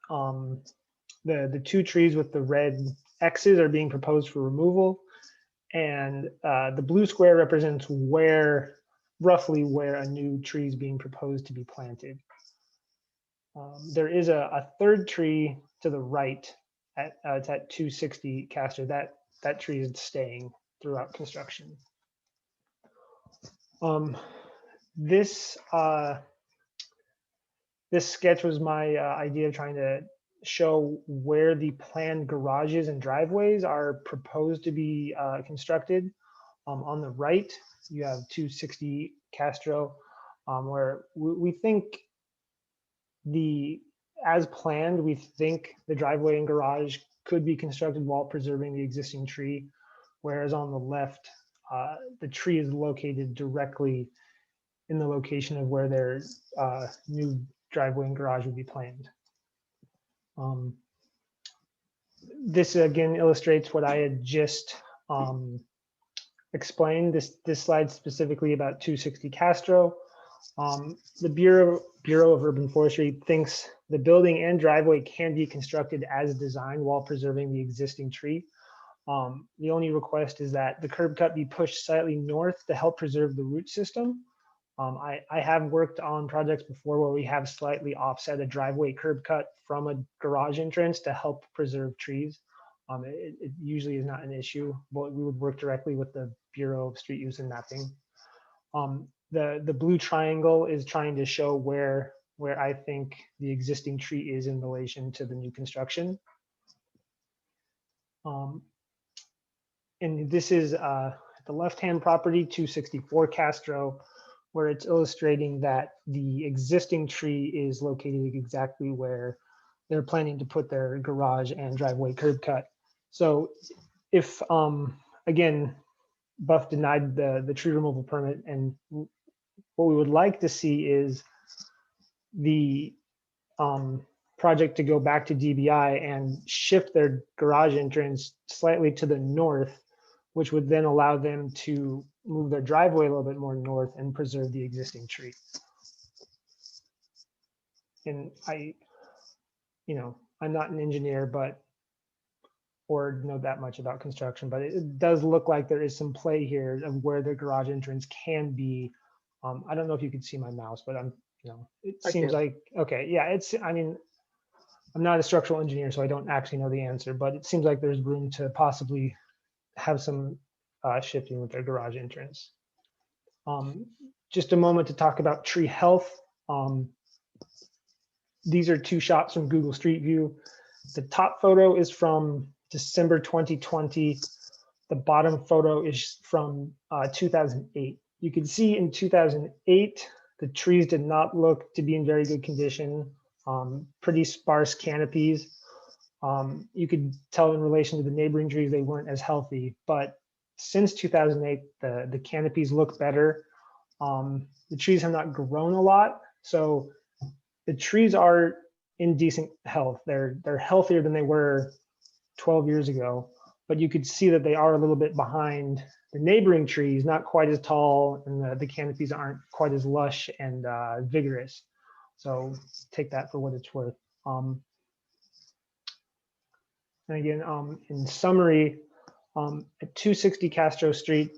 the 2 trees with the red X's are being proposed for removal, and the blue square represents roughly where a new tree is being proposed to be planted. There is a 3rd tree to the right it's at 260 Castor. That tree is staying throughout construction. This sketch was my idea of trying to show where the planned garages and driveways are proposed to be constructed. On the right, you have 260 Castro, where we think as planned, we think the driveway and garage could be constructed while preserving the existing tree, whereas on the left, the tree is located directly in the location of where their new driveway and garage would be planned. This again illustrates what I had just explained. This slide specifically about 260 Castro. The Bureau of Urban Forestry thinks the building and driveway can be constructed as designed while preserving the existing tree. The only request is that the curb cut be pushed slightly north to help preserve the root system. I have worked on projects before where we have slightly offset a driveway curb cut from a garage entrance to help preserve trees. It usually is not an issue, but we would work directly with the Bureau of Street Use and Mapping. The blue triangle is trying to show where I think the existing tree is in relation to the new construction. And this is the left-hand property, 264 Castro, where it's illustrating that the existing tree is located exactly where they're planning to put their garage and driveway curb cut. So if, again, Buff denied the tree removal permit, and what we would like to see is the project to go back to DBI and shift their garage entrance slightly to the north, which would then allow them to move their driveway a little bit more north and preserve the existing tree. And I'm not an engineer, or know that much about construction, but it does look like there is some play here of where the garage entrance can be. I don't know if you can see my mouse, but it seems like, okay, yeah, I'm not a structural engineer, so I don't actually know the answer, but it seems like there's room to possibly have some shifting with their garage entrance. Just a moment to talk about tree health. These are 2 shots from Google Street View. The top photo is from December 2020. The bottom photo is from 2008. You can see in 2008, the trees did not look to be in very good condition, pretty sparse canopies. You could tell in relation to the neighboring trees, they weren't as healthy, but since 2008, the canopies look better. The trees have not grown a lot, so the trees are in decent health. They're healthier than they were 12 years ago, but you could see that they are a little bit behind the neighboring trees, not quite as tall, and the canopies aren't quite as lush and vigorous. So take that for what it's worth. And again, in summary, at 260 Castro Street,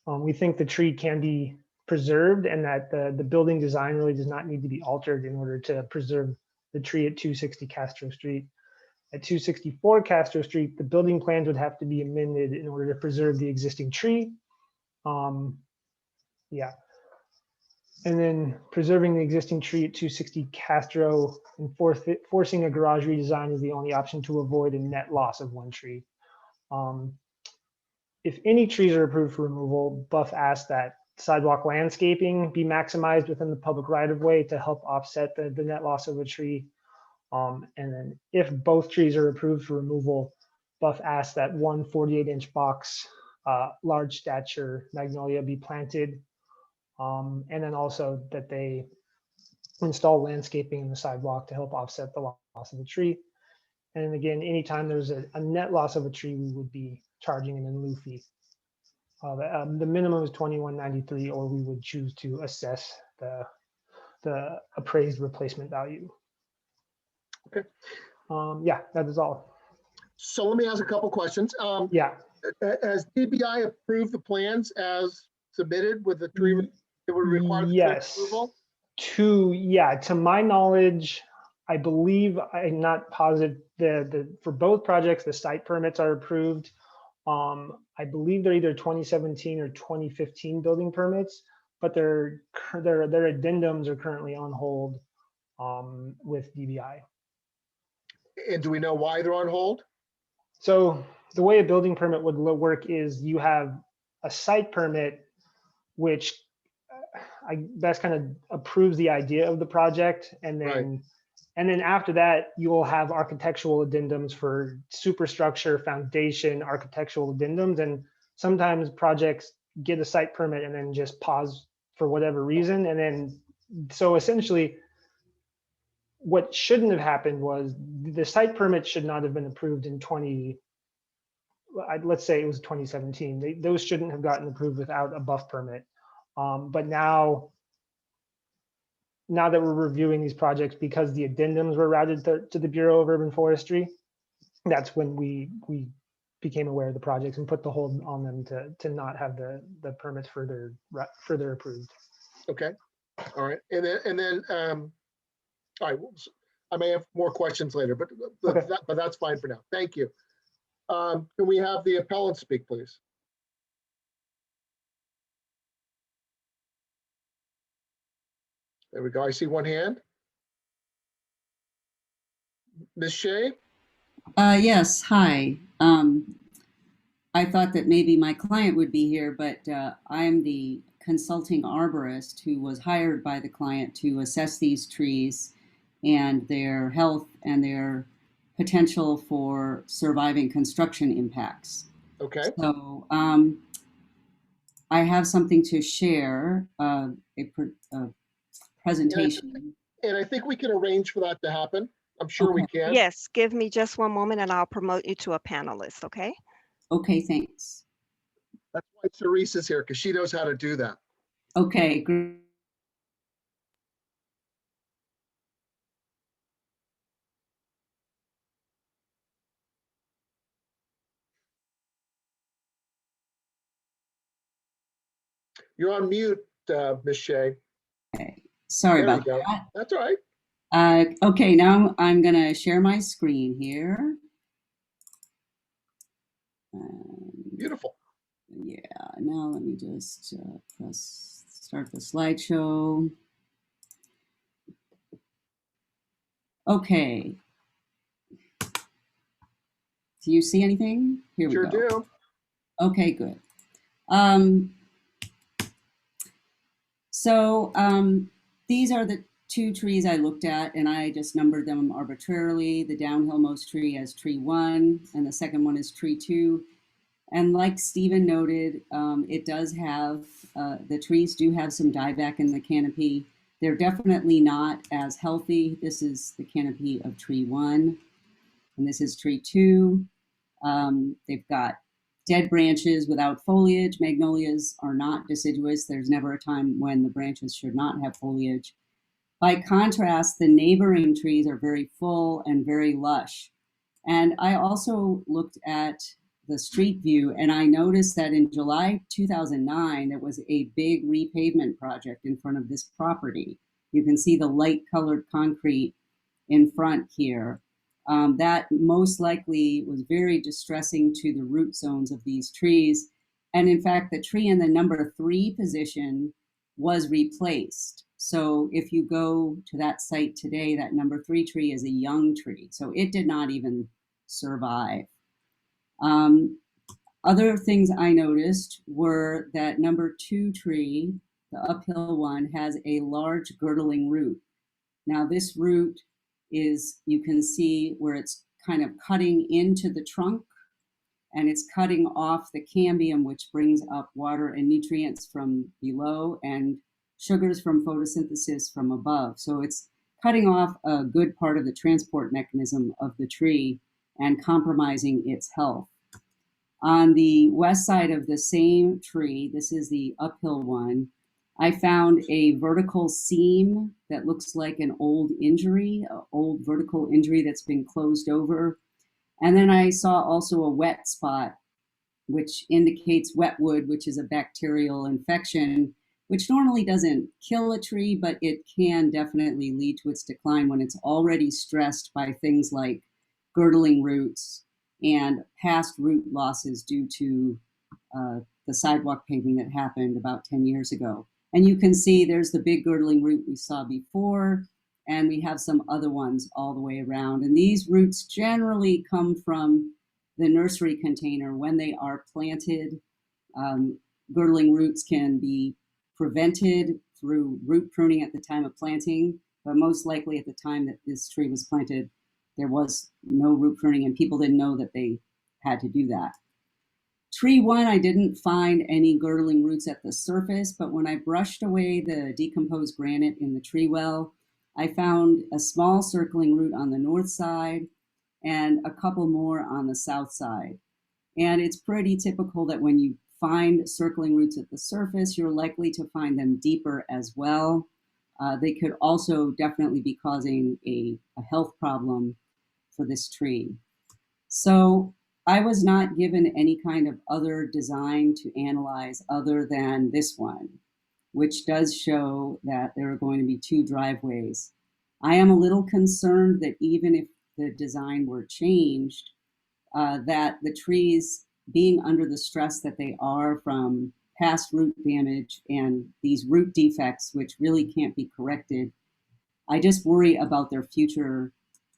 we think the tree can be preserved, and that the building design really does not need to be altered in order to preserve the tree at 260 Castro Street. At 264 Castro Street, the building plans would have to be amended in order to preserve the existing tree. Yeah. And then preserving the existing tree at 260 Castro and forcing a garage redesign is the only option to avoid a net loss of 1 tree. If any trees are approved for removal, Buff asked that sidewalk landscaping be maximized within the public right-of-way to help offset the net loss of a tree. And then if both trees are approved for removal, Buff asked that 1 48-inch box large stature magnolia be planted. And then also that they install landscaping in the sidewalk to help offset the loss of the tree. And again, anytime there's a net loss of a tree, we would be charging an in lieu fee. The minimum is 2193, or we would choose to assess the appraised replacement value. Okay. Yeah, that is all. So let me ask a couple questions. Yeah. Has DBI approved the plans as submitted with the tree that would require the tree Yes. approval? To my knowledge, I believe, I'm not positive, for both projects, the site permits are approved. I believe they're either 2017 or 2015 building permits, but their addendums are currently on hold with DBI. And do we know why they're on hold? So the way a building permit would work is you have a site permit, which that's kind of approves the idea of the project, and then after that you will have architectural addendums for superstructure, foundation, architectural addendums, and sometimes projects get a site permit and then just pause for whatever reason, and then so essentially what shouldn't have happened was the site permit should not have been approved in let's say it was 2017. Those shouldn't have gotten approved without a buff permit. But now that we're reviewing these projects, because the addendums were routed to the Bureau of Urban Forestry, that's when we became aware of the projects and put the hold on them to not have the permits further approved. Okay. All right. And then all right. I may have more questions later, but Okay. but that's fine for now. Thank you. Can we have the appellant speak, please? There we go. I see one hand. Ms. Shea? Yes, hi. I thought that maybe my client would be here, but I'm the consulting arborist who was hired by the client to assess these trees and their health and their potential for surviving construction impacts. Okay. So I have something to share, a presentation. And I think we can arrange for that to happen. I'm sure we can. Yes, give me just one moment and I'll promote you to a panelist, okay? Okay, thanks. That's why Therese is here, because she knows how to do that. Okay, great. You're on mute, Ms. Shea. Okay, sorry There about you go. that. That's all right. Okay, now I'm going to share my screen here. Beautiful. Yeah, now let me just start the slideshow. Okay. Do you see anything? Here we Sure go. do. Okay, good. These are the two trees I looked at, and I just numbered them arbitrarily. The downhillmost tree as tree 1, and the second one is tree 2. And like Stephen noted, it does have, the trees do have some dieback in the canopy. They're definitely not as healthy. This is the canopy of tree 1, and this is tree 2. They've got dead branches without foliage. Magnolias are not deciduous. There's never a time when the branches should not have foliage. By contrast, the neighboring trees are very full and very lush. And I also looked at the street view, and I noticed that in July 2009, there was a big repavement project in front of this property. You can see the light colored concrete in front here. That most likely was very distressing to the root zones of these trees. And in fact, the tree in the number 3 position was replaced. So if you go to that site today, that number 3 tree is a young tree. So it did not even survive. Other things I noticed were that number 2 tree, the uphill one, has a large girdling root. Now this root is, you can see where it's kind of cutting into the trunk, and it's cutting off the cambium, which brings up water and nutrients from below and sugars from photosynthesis from above. So it's cutting off a good part of the transport mechanism of the tree and compromising its health. On the west side of the same tree, this is the uphill one, I found a vertical seam that looks like an old injury, an old vertical injury that's been closed over. And then I saw also a wet spot, which indicates wetwood, which is a bacterial infection, which normally doesn't kill a tree, but it can definitely lead to its decline when it's already stressed by things like girdling roots and past root losses due to the sidewalk paving that happened about 10 years ago. And you can see there's the big girdling root we saw before, and we have some other ones all the way around. And these roots generally come from the nursery container when they are planted. Girdling roots can be prevented through root pruning at the time of planting, but most likely at the time that this tree was planted, there was no root pruning and people didn't know that they had to do that. Tree 1, I didn't find any girdling roots at the surface, but when I brushed away the decomposed granite in the tree well, I found a small circling root on the north side and a couple more on the south side. And it's pretty typical that when you find circling roots at the surface, you're likely to find them deeper as well. They could also definitely be causing a health problem for this tree. So I was not given any kind of other design to analyze other than this one, which does show that there are going to be 2 driveways. I am a little concerned that even if the design were changed, that the trees being under the stress that they are from past root damage and these root defects, which really can't be corrected, I just worry about their future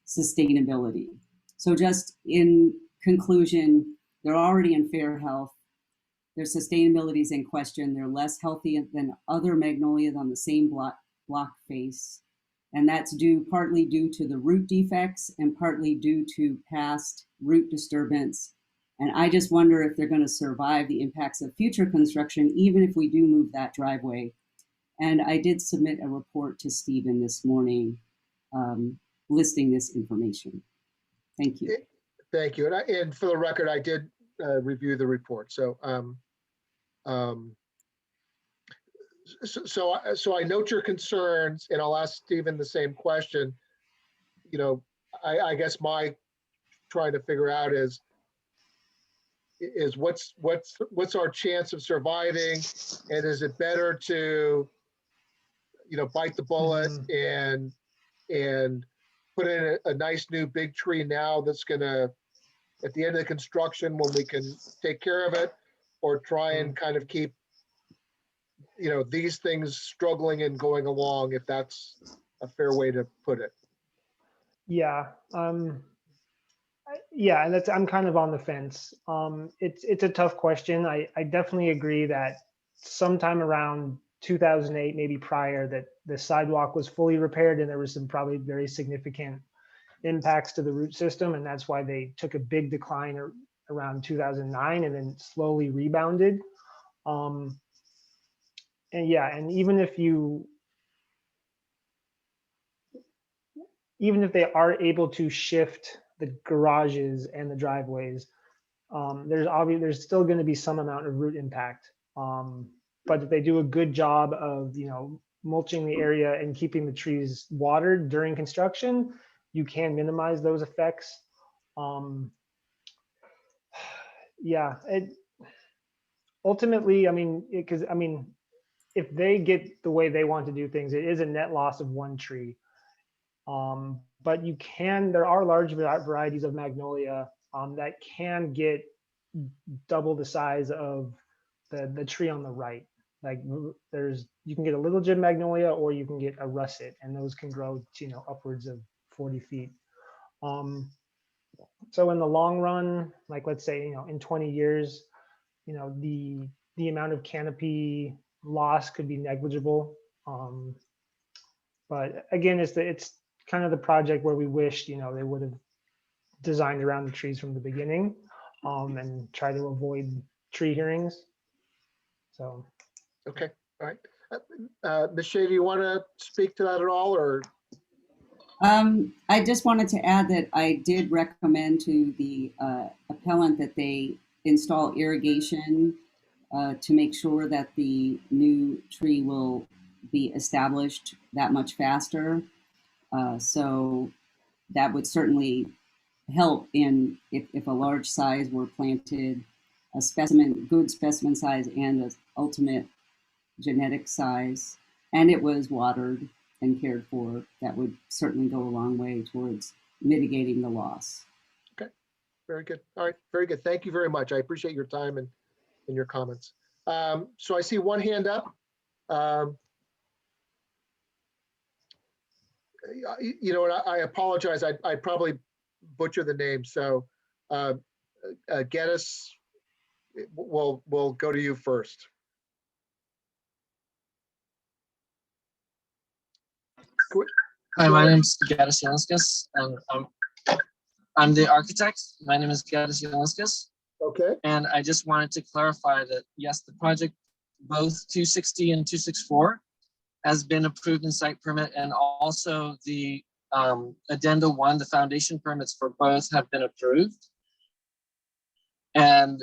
sustainability. So just in conclusion, they're already in fair health. Their sustainability is in question. They're less healthy than other magnolias on the same block face. And that's partly due to the root defects and partly due to past root disturbance. And I just wonder if they're going to survive the impacts of future construction, even if we do move that driveway. And I did submit a report to Stephen this morning listing this information. Thank you. Thank you. And for the record, I did review the report. So so I note your concerns, and I'll ask Stephen the same question. You know, I guess my trying to figure out is what's our chance of surviving, and is it better to, you know, bite the bullet and put in a nice new big tree now that's gonna, at the end of the construction when we can take care of it, or try and kind of keep, you know, these things struggling and going along, if that's a fair way to put it. Yeah. Yeah, and I'm kind of on the fence. It's a tough question. I definitely agree that sometime around 2008, maybe prior, that the sidewalk was fully repaired and there was some probably very significant impacts to the root system, and that's why they took a big decline around 2009 and then slowly rebounded. And yeah, and even if they are able to shift the garages and the driveways, there's still going to be some amount of root impact. But if they do a good job of, you know, mulching the area and keeping the trees watered during construction, you can minimize those effects. Yeah, ultimately, I mean, if they get the way they want to do things, it is a net loss of 1 tree. But there are large varieties of magnolia that can get double the size of the tree on the right. Like you can get a little gem magnolia, or you can get a russet, and those can grow to, you know, upwards of 40 feet. So in the long run, like let's say, you know, in 20 years, you know, the amount of canopy loss could be negligible. But again, it's kind of the project where we wished, you know, they would have designed around the trees from the beginning, and try to avoid tree hearings. So. Okay, all right. Ms. Shea, do you want to speak to that at all, or? I just wanted to add that I did recommend to the appellant that they install irrigation to make sure that the new tree will be established that much faster. So that would certainly help in if a large size were planted, a specimen, good specimen size and an ultimate genetic size, and it was watered and cared for, that would certainly go a long way towards mitigating the loss. Okay, very good. All right, very good. Thank you very much. I appreciate your time and your comments. So I see one hand up. You know what, I apologize. I probably butcher the name. So Geddes, we'll go to you first. Hi, my name is Geddes Janskas, and I'm the architect. My name is Geddes Janskas. Okay. And I just wanted to clarify that, yes, the project, both 260 and 264, has been approved in site permit, and also the addenda 1, the foundation permits for both have been approved. And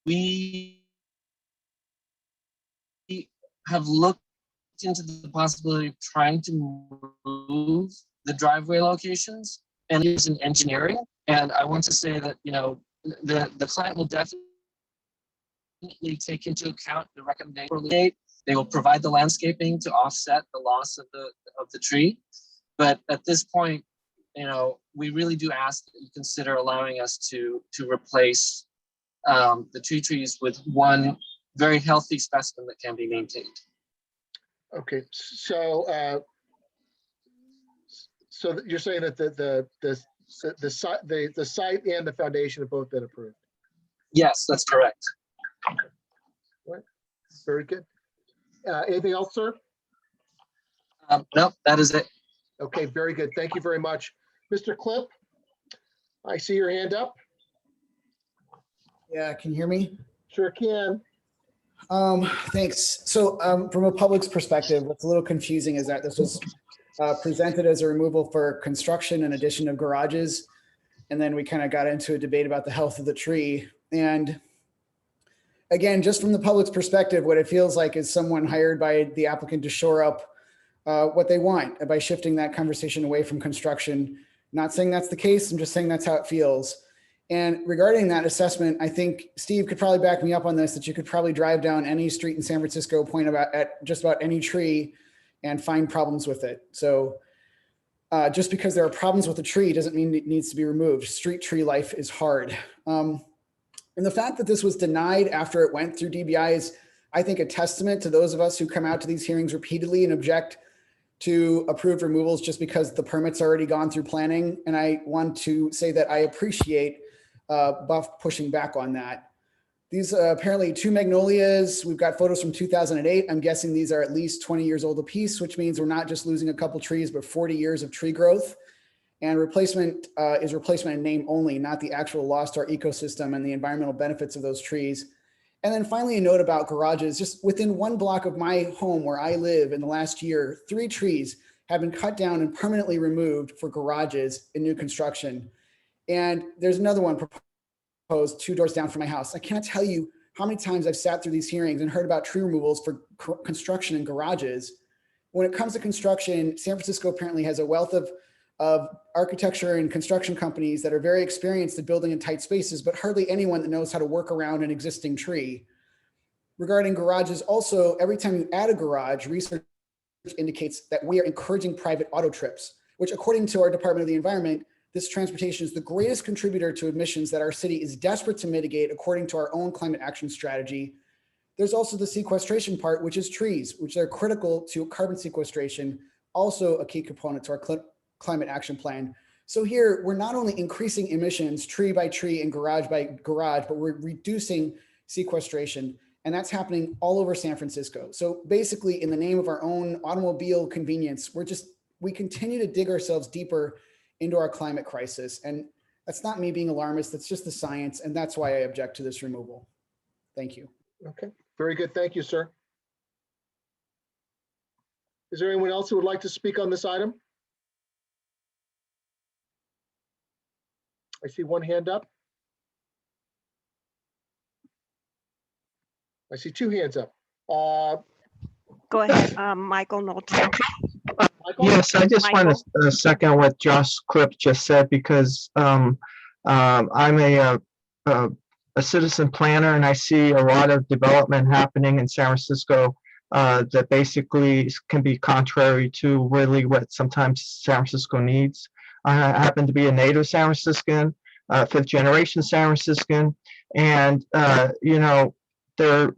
we have looked into the possibility of trying to move the driveway locations and using engineering. And I want to say that, you know, the client will definitely take into account the recommendation. They will provide the landscaping to offset the loss of the tree. But at this point, you know, we really do ask that you consider allowing us to replace the trees with one very healthy specimen that can be maintained. Okay, so so you're saying that the site and the foundation have both been approved? Yes, that's correct. Right. Very good. Anything else, sir? No, that is it. Okay, very good. Thank you very much. Mr. Clip, I see your hand up. Yeah, can you hear me? Sure can. Thanks. So from a public's perspective, what's a little confusing is that this was presented as a removal for construction and addition of garages. And then we kind of got into a debate about the health of the tree. And again, just from the public's perspective, what it feels like is someone hired by the applicant to shore up what they want by shifting that conversation away from construction. Not saying that's the case, I'm just saying that's how it feels. And regarding that assessment, I think Steve could probably back me up on this, that you could probably drive down any street in San Francisco, point at just about any tree and find problems with it. So just because there are problems with a tree doesn't mean it needs to be removed. Street tree life is hard. And the fact that this was denied after it went through DBI is, I think, a testament to those of us who come out to these hearings repeatedly and object to approved removals just because the permit's already gone through planning. And I want to say that I appreciate Buff pushing back on that. These apparently 2 magnolias, we've got photos from 2008. I'm guessing these are at least 20 years old apiece, which means we're not just losing a couple trees, but 40 years of tree growth. And replacement is replacement in name only, not the actual loss to our ecosystem and the environmental benefits of those trees. And then finally, a note about garages. Just within 1 block of my home where I live in the last year, 3 trees have been cut down and permanently removed for garages in new construction. And there's another one proposed 2 doors down from my house. I can't tell you how many times I've sat through these hearings and heard about tree removals for construction in garages. When it comes to construction, San Francisco apparently has a wealth of architecture and construction companies that are very experienced at building in tight spaces, but hardly anyone that knows how to work around an existing tree. Regarding garages, also, every time you add a garage, research indicates that we are encouraging private auto trips, which according to our Department of the Environment, this transportation is the greatest contributor to emissions that our city is desperate to mitigate according to our own climate action strategy. There's also the sequestration part, which is trees, which are critical to carbon sequestration, also a key component to our climate action plan. So here, we're not only increasing emissions tree by tree and garage by garage, but we're reducing sequestration. And that's happening all over San Francisco. So basically, in the name of our own automobile convenience, we continue to dig ourselves deeper into our climate crisis. And that's not me being alarmist, that's just the science. And that's why I object to this removal. Thank you. Okay, very good. Thank you, sir. Is there anyone else who would like to speak on this item? I see one hand up. I see two hands up. Go ahead, Michael Knowlton. Michael? Yes, I just want Michael? to second what Josh Clip just said because I'm a citizen planner and I see a lot of development happening in San Francisco that basically can be contrary to really what sometimes San Francisco needs. I happen to be a native San Franciscan, fifth generation San Franciscan, and you know, there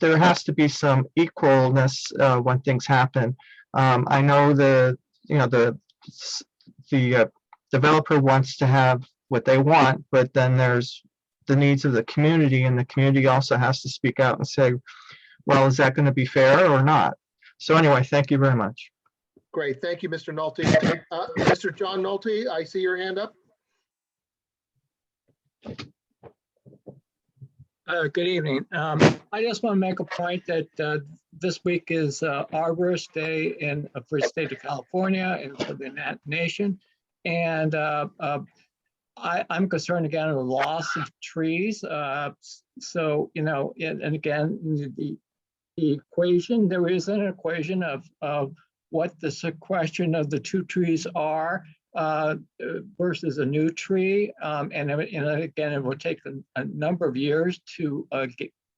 has to be some equalness when things happen. I know the developer wants to have what they want, but then there's the needs of the community, and the community also has to speak out and say, well, is that going to be fair or not? So anyway, thank you very much. Great, thank you, Mr. Nolte. Mr. John Nolte, I see your hand up. Good evening. I just want to make a point that this week is Arborist Day for the state of California and for the nation. And I'm concerned again with the loss of trees. So, you know, and again, the equation, there is an equation of what the sequestration of the two trees are versus a new tree. And again, it will take a number of years to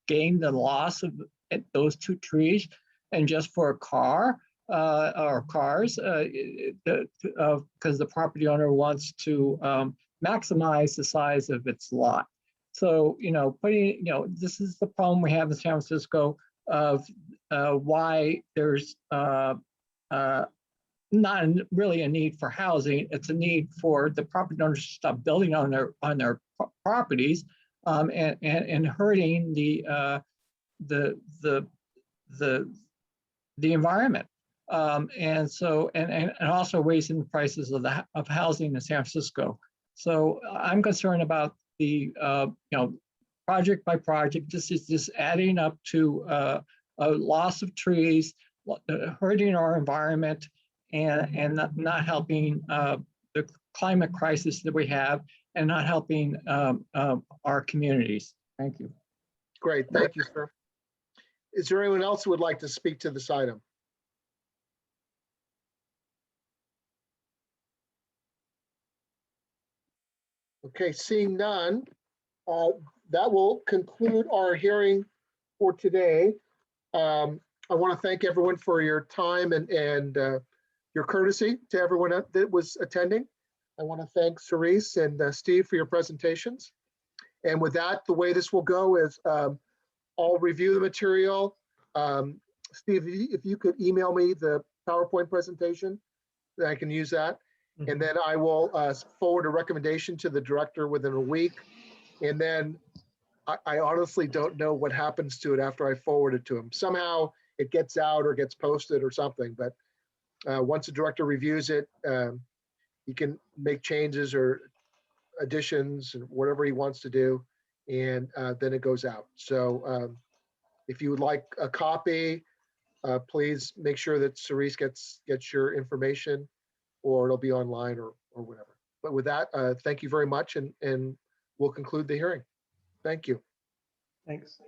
gain the loss of those two trees. And just for a car or cars, because the property owner wants to maximize the size of its lot. So, you know, this is the problem we have in San Francisco of why there's not really a need for housing. It's a need for the property owners to stop building on their properties and hurting the environment. And so and also raising the prices of housing in San Francisco. So I'm concerned about the project by project. This is just adding up to a loss of trees, hurting our environment, and not helping the climate crisis that we have, and not helping our communities. Thank you. Great, thank you, sir. Is there anyone else who would like to speak to this item? Okay, seeing none, that will conclude our hearing for today. I want to thank everyone for your time and your courtesy to everyone that was attending. I want to thank Cerise and Steve for your presentations. And with that, the way this will go is I'll review the material. Steve, if you could email me the PowerPoint presentation, then I can use that. And then I will forward a recommendation to the director within a week. And then I honestly don't know what happens to it after I forward it to him. Somehow it gets out or gets posted or something. But once the director reviews it, he can make changes or additions and whatever he wants to do. And then it goes out. So if you would like a copy, please make sure that Cerise gets your information, or it'll be online or whatever. But with that, thank you very much, and we'll conclude the hearing. Thank you. Thanks.